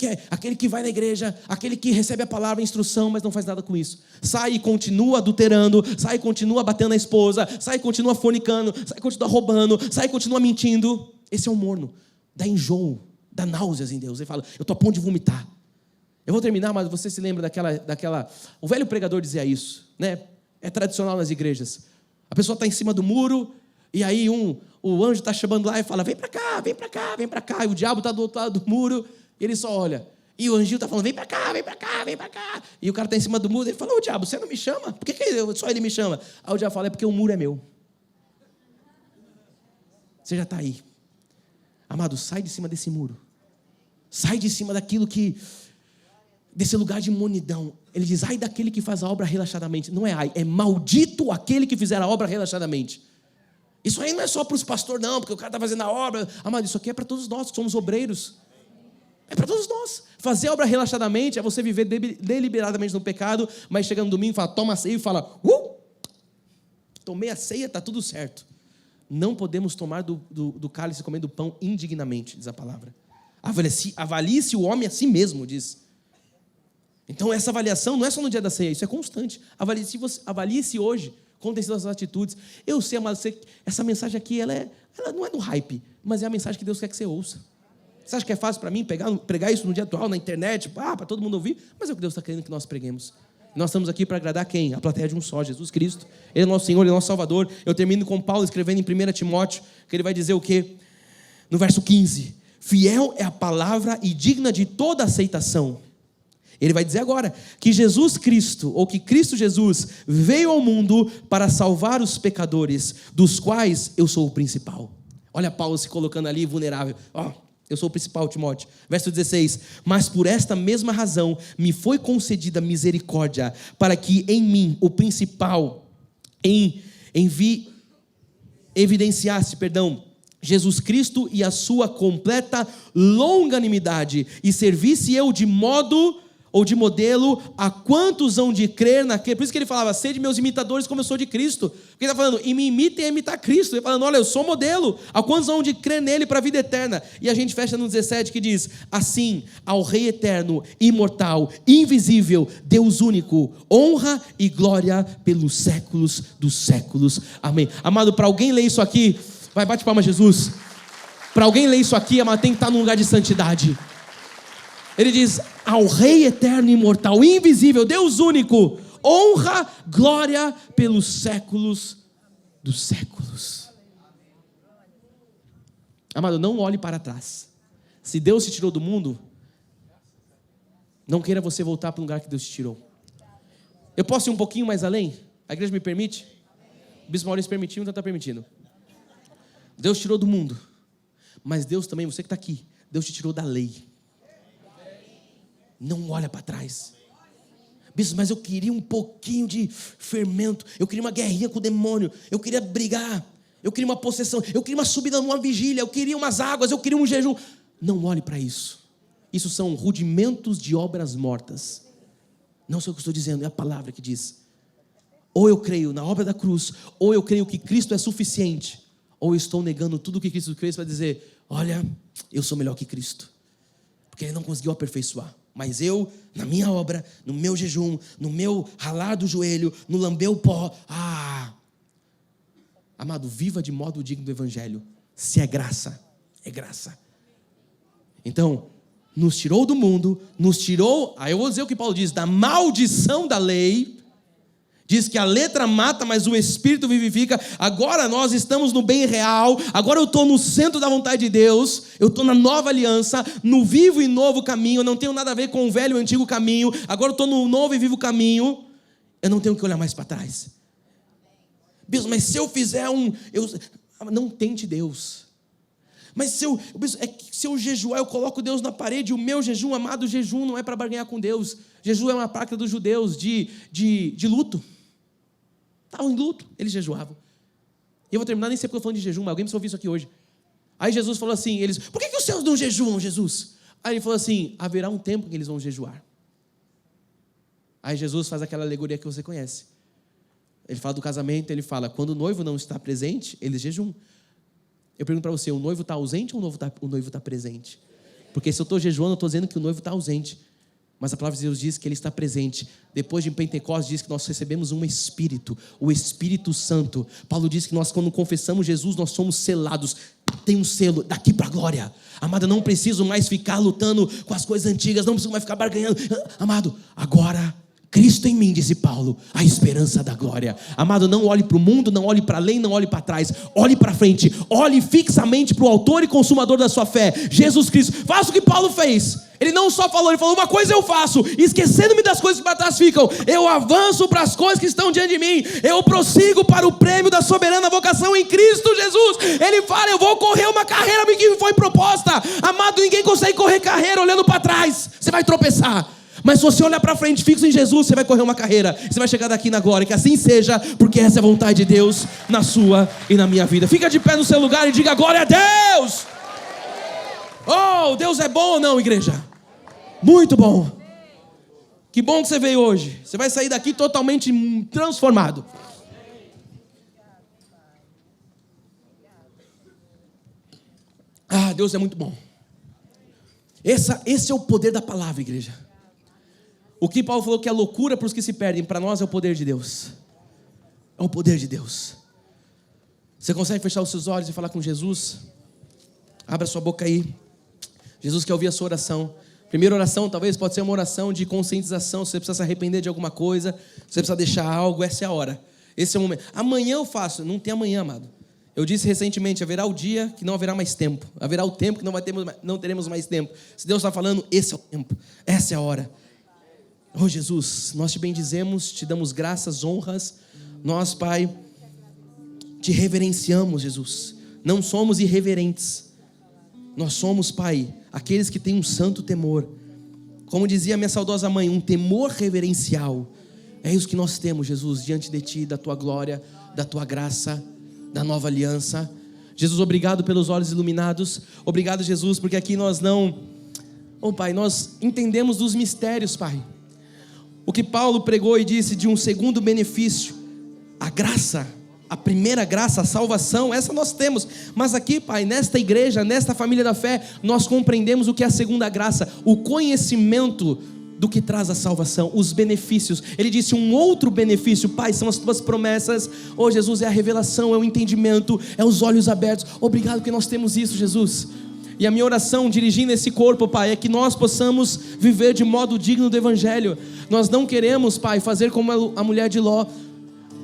que vai na igreja, aquele que recebe a palavra, a instrução, mas não faz nada com isso. Sai e continua adulterando, sai e continua batendo na esposa, sai e continua fornicando, sai e continua roubando, sai e continua mentindo. Esse é o morno. Dá enjoo, dá náuseas em Deus. Ele fala, eu estou a ponto de vomitar. Eu vou terminar, mas você se lembra daquela... O velho pregador dizia isso, né? É tradicional nas igrejas. A pessoa está em cima do muro, e aí o anjo está chamando lá e fala, vem para cá, vem para cá, vem para cá. E o diabo está do outro lado do muro, e ele só olha. E o anjinho está falando, vem para cá, vem para cá, vem para cá. E o cara está em cima do muro, ele fala, ô diabo, você não me chama? Por que só ele me chama? Aí o diabo fala, é porque o muro é meu. Você já está aí. Amado, sai de cima desse muro. Sai de cima daquilo que... desse lugar de imunidão. Ele diz, ai daquele que faz a obra relaxadamente. Não é ai, é maldito aquele que fizer a obra relaxadamente. Isso aí não é só para os pastores não, porque o cara está fazendo a obra. Amado, isso aqui é para todos nós que somos obreiros. É para todos nós. Fazer a obra relaxadamente é você viver deliberadamente no pecado, mas chega no domingo e fala, toma a ceia e fala, tomei a ceia, está tudo certo. Não podemos tomar do cálice e comer do pão indignamente, diz a palavra. Avalie-se o homem a si mesmo, diz. Então essa avaliação não é só no dia da ceia, isso é constante. Avalie-se hoje, como tem sido as suas atitudes. Eu sei, amado, essa mensagem aqui, ela não é do hype, mas é a mensagem que Deus quer que você ouça. Você acha que é fácil para mim pregar isso no dia atual, na internet, para todo mundo ouvir? Mas é o que Deus está querendo que nós preguemos. Nós estamos aqui para agradar quem? A plateia de um só, Jesus Cristo. Ele é nosso Senhor, Ele é nosso Salvador. Eu termino com Paulo escrevendo em 1 Timóteo, que ele vai dizer o quê? No verso 15. Fiel é a palavra e digna de toda aceitação. Ele vai dizer agora que Jesus Cristo, ou que Cristo Jesus, veio ao mundo para salvar os pecadores, dos quais eu sou o principal. Olha Paulo se colocando ali vulnerável. Eu sou o principal, Timóteo. Verso 16. Mas por esta mesma razão me foi concedida misericórdia, para que em mim, o principal, evidenciasse, Jesus Cristo e a sua completa longanimidade, e servisse eu de modo... ou de modelo a quantos hão de crer naquele. Por isso que ele falava, sede meus imitadores como eu sou de Cristo. Porque ele está falando, e me imitem a imitar Cristo. Ele está falando, olha, eu sou modelo, a quantos hão de crer nele para a vida eterna. E a gente fecha no 17 que diz, assim, ao Rei eterno, imortal, invisível, Deus único, honra e glória pelos séculos dos séculos. Amém. Amado, para alguém ler isso aqui, vai, bate palma, Jesus. Para alguém ler isso aqui, amado, tem que estar num lugar de santidade. Ele diz, ao Rei eterno e imortal, invisível, Deus único, honra, glória pelos séculos dos séculos. Amado, não olhe para trás. Se Deus se tirou do mundo, Não queira você voltar para o lugar que Deus te tirou. Eu posso ir um pouquinho mais além? A igreja me permite? O Bispo Maurício permitiu, então está permitindo. Deus tirou do mundo. Mas Deus também, você que está aqui, Deus te tirou da lei. Não olha para trás. Bispo, mas eu queria um pouquinho de fermento. Eu queria uma guerrinha com o demônio. Eu queria brigar. Eu queria uma possessão. Eu queria uma subida numa vigília. Eu queria umas águas. Eu queria um jejum. Não olhe para isso. Isso são rudimentos de obras mortas. Não sei o que eu estou dizendo, é a palavra que diz. Ou eu creio na obra da cruz, ou eu creio que Cristo é suficiente, ou eu estou negando tudo o que Cristo fez para dizer, olha, eu sou melhor que Cristo. Porque Ele não conseguiu aperfeiçoar. Mas eu, na minha obra, no meu jejum, no meu ralar do joelho, no lamber o pó, amado, viva de modo digno do Evangelho. Se é graça, é graça. Então, nos tirou do mundo, nos tirou, aí eu vou dizer o que Paulo diz, da maldição da lei. Diz que a letra mata, mas o Espírito vivifica. Agora nós estamos no bem real. Agora eu estou no centro da vontade de Deus. Eu estou na nova aliança, no vivo e novo caminho. Eu não tenho nada a ver com o velho e o antigo caminho. Agora eu estou no novo e vivo caminho. Eu não tenho que olhar mais para trás. Bispo, mas se eu fizer não tente Deus. Mas se eu jejuar, eu coloco Deus na parede. O meu jejum, amado, jejum não é para barganhar com Deus. Jejum é uma prática dos judeus de luto. Estavam em luto, eles jejuavam. E eu vou terminar, nem sei porque eu estou falando de jejum, mas alguém me ouviu isso aqui hoje. Aí Jesus falou assim, por que os seus não jejuam, Jesus? Aí ele falou assim, haverá um tempo que eles vão jejuar. Aí Jesus faz aquela alegoria que você conhece. Ele fala do casamento, ele fala, quando o noivo não está presente, eles jejuam. Eu pergunto para você, o noivo está ausente ou o noivo está presente? Porque se eu estou jejuando, eu estou dizendo que o noivo está ausente. Mas a palavra de Deus diz que Ele está presente. Depois de Pentecostes diz que nós recebemos um Espírito, o Espírito Santo. Paulo diz que nós, quando confessamos Jesus, nós somos selados. Tem um selo daqui para a glória. Amado, eu não preciso mais ficar lutando com as coisas antigas, não preciso mais ficar barganhando. Amado, agora Cristo em mim, disse Paulo, a esperança da glória. Amado, não olhe para o mundo, não olhe para além, não olhe para trás. Olhe para frente, olhe fixamente para o autor e consumador da sua fé, Jesus Cristo. Faça o que Paulo fez. Ele não só falou, ele falou, uma coisa eu faço, esquecendo-me das coisas que para trás ficam, eu avanço para as coisas que estão diante de mim, eu prossigo para o prêmio da soberana vocação em Cristo Jesus. Ele fala, eu vou correr uma carreira que me foi proposta. Amado, ninguém consegue correr carreira olhando para trás, você vai tropeçar. Mas se você olhar para frente, fixo em Jesus, você vai correr uma carreira, você vai chegar daqui na glória, que assim seja, porque essa é a vontade de Deus na sua e na minha vida. Fica de pé no seu lugar e diga, glória a Deus! Oh, Deus é bom ou não, igreja? Muito bom. Que bom que você veio hoje. Você vai sair daqui totalmente transformado. Deus é muito bom. Esse é o poder da palavra, igreja. O que Paulo falou que é loucura para os que se perdem, para nós é o poder de Deus. É o poder de Deus. Você consegue fechar os seus olhos e falar com Jesus? Abra sua boca aí. Jesus quer ouvir a sua oração. Primeira oração talvez pode ser uma oração de conscientização. Se você precisa se arrepender de alguma coisa, se você precisa deixar algo, essa é a hora. Esse é o momento. Amanhã eu faço. Não tem amanhã, amado. Eu disse recentemente, haverá o dia que não haverá mais tempo. Haverá o tempo que não teremos mais tempo. Se Deus está falando, esse é o tempo. Essa é a hora. Oh Jesus, nós te bendizemos, te damos graças, honras. Nós, Pai, te reverenciamos, Jesus. Não somos irreverentes. Nós somos, Pai, aqueles que têm um santo temor. Como dizia minha saudosa mãe, um temor reverencial. É isso que nós temos, Jesus, diante de Ti, da Tua glória, da Tua graça, da nova aliança. Jesus, obrigado pelos olhos iluminados. Obrigado, Jesus, porque aqui nós não... Oh, Pai, nós entendemos dos mistérios, Pai. O que Paulo pregou e disse de um segundo benefício, a graça, a primeira graça, a salvação, essa nós temos. Mas aqui, Pai, nesta igreja, nesta família da fé, nós compreendemos o que é a segunda graça, o conhecimento do que traz a salvação, os benefícios. Ele disse um outro benefício, Pai, são as Tuas promessas. Oh Jesus, é a revelação, é o entendimento, é os olhos abertos. Obrigado que nós temos isso, Jesus. E a minha oração, dirigindo esse corpo, Pai, é que nós possamos viver de modo digno do Evangelho. Nós não queremos, Pai, fazer como a mulher de Ló.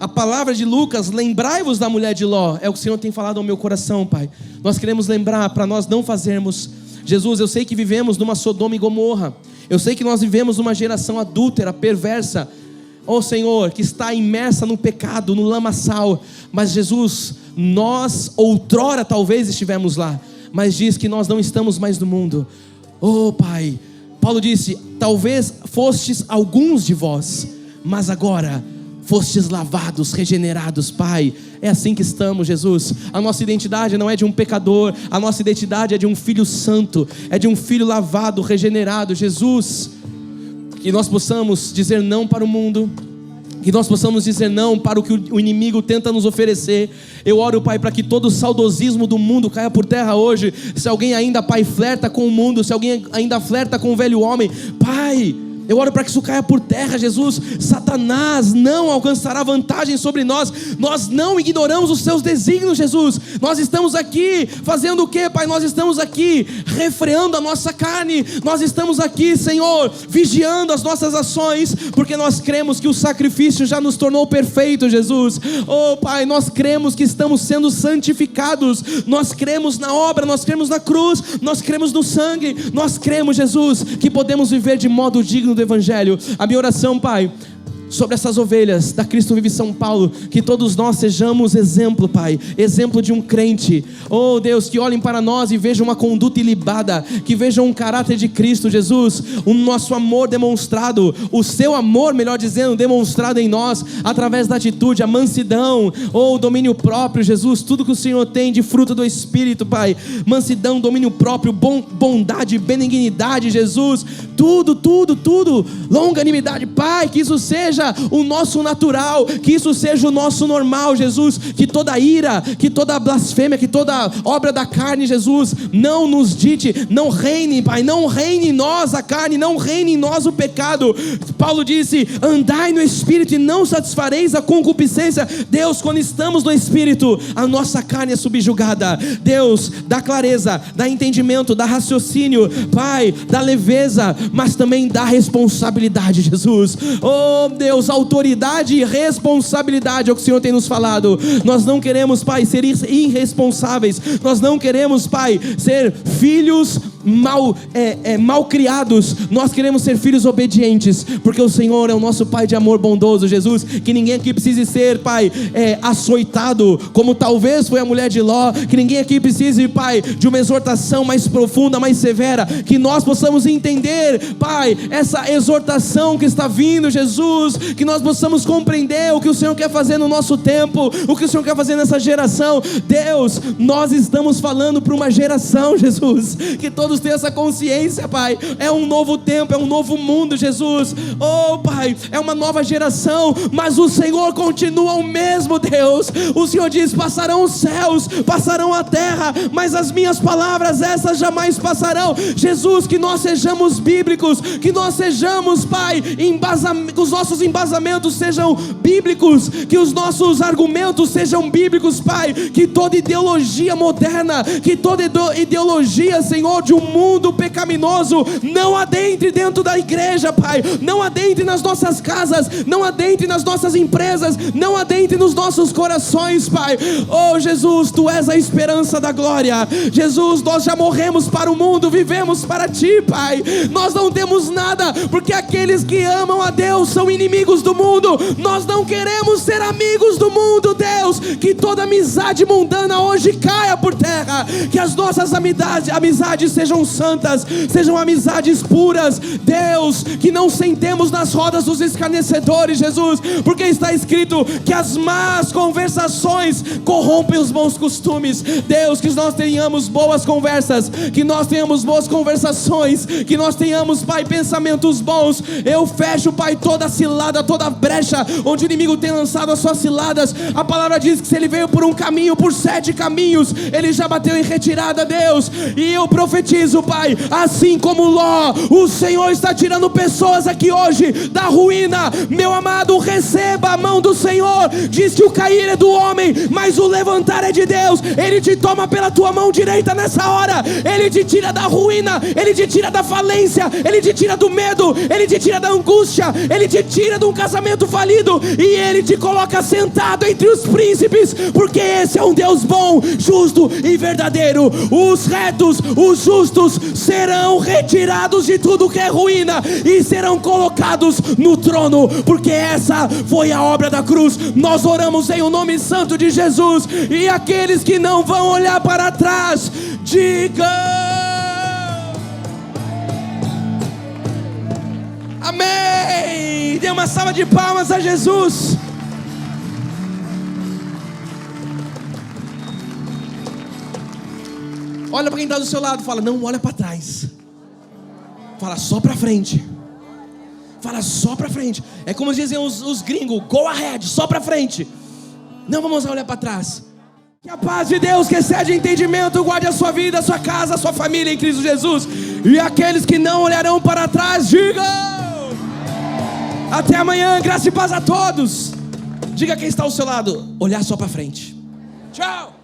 A palavra de Lucas, lembrai-vos da mulher de Ló, é o que o Senhor tem falado ao meu coração, Pai. Nós queremos lembrar para nós não fazermos. Jesus, eu sei que vivemos numa Sodoma e Gomorra. Eu sei que nós vivemos uma geração adúltera, perversa, oh Senhor, que está imersa no pecado, no lamaçal. Mas Jesus, nós outrora talvez estivemos lá, mas diz que nós não estamos mais no mundo. Oh Pai, Paulo disse: talvez fostes alguns de vós, mas agora fostes lavados, regenerados. Pai, é assim que estamos, Jesus. A nossa identidade não é de um pecador, a nossa identidade é de um filho santo, é de um filho lavado, regenerado. Jesus, que nós possamos dizer não para o mundo, que nós possamos dizer não para o que o inimigo tenta nos oferecer. Eu oro, Pai, para que todo o saudosismo do mundo caia por terra hoje. Se alguém ainda, Pai, flerta com o mundo, se alguém ainda flerta com o velho homem, Pai, eu oro para que isso caia por terra, Jesus. Satanás não alcançará vantagem sobre nós. Nós não ignoramos os seus desígnios, Jesus. Nós estamos aqui fazendo o quê, Pai? Nós estamos aqui refreando a nossa carne. Nós estamos aqui, Senhor, vigiando as nossas ações, porque nós cremos que o sacrifício já nos tornou perfeito, Jesus. Oh Pai, nós cremos que estamos sendo santificados. Nós cremos na obra, nós cremos na cruz, nós cremos no sangue. Nós cremos, Jesus, que podemos viver de modo digno do Evangelho. A minha oração, Pai, sobre essas ovelhas da Cristo Vive São Paulo, que todos nós sejamos exemplo, Pai, exemplo de um crente. Oh Deus, que olhem para nós e vejam uma conduta ilibada, que vejam um caráter de Cristo, Jesus, o nosso amor demonstrado, o seu amor, melhor dizendo, demonstrado em nós, através da atitude, a mansidão, o domínio próprio, Jesus, tudo que o Senhor tem de fruto do Espírito, Pai, mansidão, domínio próprio, bondade, benignidade, Jesus, tudo, longanimidade, Pai, que isso seja o nosso natural, que isso seja o nosso normal, Jesus. Que toda ira, que toda blasfêmia, que toda obra da carne, Jesus, não nos dite, não reine, Pai, não reine em nós a carne, não reine em nós o pecado. Paulo disse: andai no Espírito e não satisfareis a concupiscência. Deus, quando estamos no Espírito, a nossa carne é subjugada. Deus, dá clareza, dá entendimento, dá raciocínio, Pai, dá leveza, mas também dá responsabilidade, Jesus. Oh Deus, autoridade e responsabilidade é o que o Senhor tem nos falado. Nós não queremos, Pai, ser irresponsáveis. Nós não queremos, Pai, ser filhos mal criados. Nós queremos ser filhos obedientes, porque o Senhor é o nosso Pai de amor bondoso, Jesus. Que ninguém aqui precise ser, Pai, açoitado, como talvez foi a mulher de Ló. Que ninguém aqui precise, Pai, de uma exortação mais profunda, mais severa. Que nós possamos entender, Pai, essa exortação que está vindo, Jesus. Que nós possamos compreender o que o Senhor quer fazer no nosso tempo, o que o Senhor quer fazer nessa geração. Deus, nós estamos falando para uma geração, Jesus, que todos tenham essa consciência, Pai. É um novo tempo, é um novo mundo, Jesus. Oh Pai, é uma nova geração, mas o Senhor continua o mesmo, Deus. O Senhor diz: passarão os céus, passarão a terra, mas as minhas palavras, essas jamais passarão. Jesus, que nós sejamos bíblicos, que nós sejamos, Pai, que os nossos embasamentos sejam bíblicos, que os nossos argumentos sejam bíblicos, Pai. Que toda ideologia moderna, que toda ideologia, Senhor, de um mundo pecaminoso não adentre dentro da igreja, Pai. Não adentre nas nossas casas, não adentre nas nossas empresas, não adentre nos nossos corações, Pai. Oh Jesus, Tu és a esperança da glória. Jesus, nós já morremos para o mundo, vivemos para Ti, Pai. Nós não temos nada, porque aqueles que amam a Deus são inimigos do mundo. Nós não queremos ser amigos do mundo, Deus. Que toda amizade mundana hoje caia por terra, que as nossas amizades sejam santas, sejam amizades puras, Deus. Que não sentemos nas rodas dos escarnecedores, Jesus, porque está escrito que as más conversações corrompem os bons costumes. Deus, que nós tenhamos boas conversas, que nós tenhamos boas conversações, que nós tenhamos, Pai, pensamentos bons. Eu fecho, Pai, toda cilada, toda brecha onde o inimigo tem lançado as suas ciladas. A palavra diz que se ele veio por um caminho, por 7 caminhos, ele já bateu em retirada, Deus. E eu profetizo, Pai, assim como Ló, o Senhor está tirando pessoas aqui hoje da ruína. Meu amado, receba a mão do Senhor. Diz que o cair é do homem, mas o levantar é de Deus. Ele te toma pela tua mão direita nessa hora. Ele te tira da ruína, Ele te tira da falência, Ele te tira do medo, Ele te tira da angústia, Ele te tira de um casamento falido, e Ele te coloca sentado entre os príncipes, porque esse é um Deus bom, justo e verdadeiro. Os retos, os justos justos serão retirados de tudo que é ruína e serão colocados no trono, porque essa foi a obra da cruz. Nós oramos em o nome santo de Jesus, e aqueles que não vão olhar para trás, digam amém. Dê uma salva de palmas a Jesus. Olha para quem está do seu lado, fala, não olha para trás. Fala só para frente. Fala só para frente. É como dizem os gringos, go ahead, só para frente. Não vamos olhar para trás. Que a paz de Deus, que excede entendimento, guarde a sua vida, a sua casa, a sua família em Cristo Jesus. E aqueles que não olharão para trás, digam até amanhã, graça e paz a todos. Diga quem está ao seu lado, olhar só para frente. Tchau.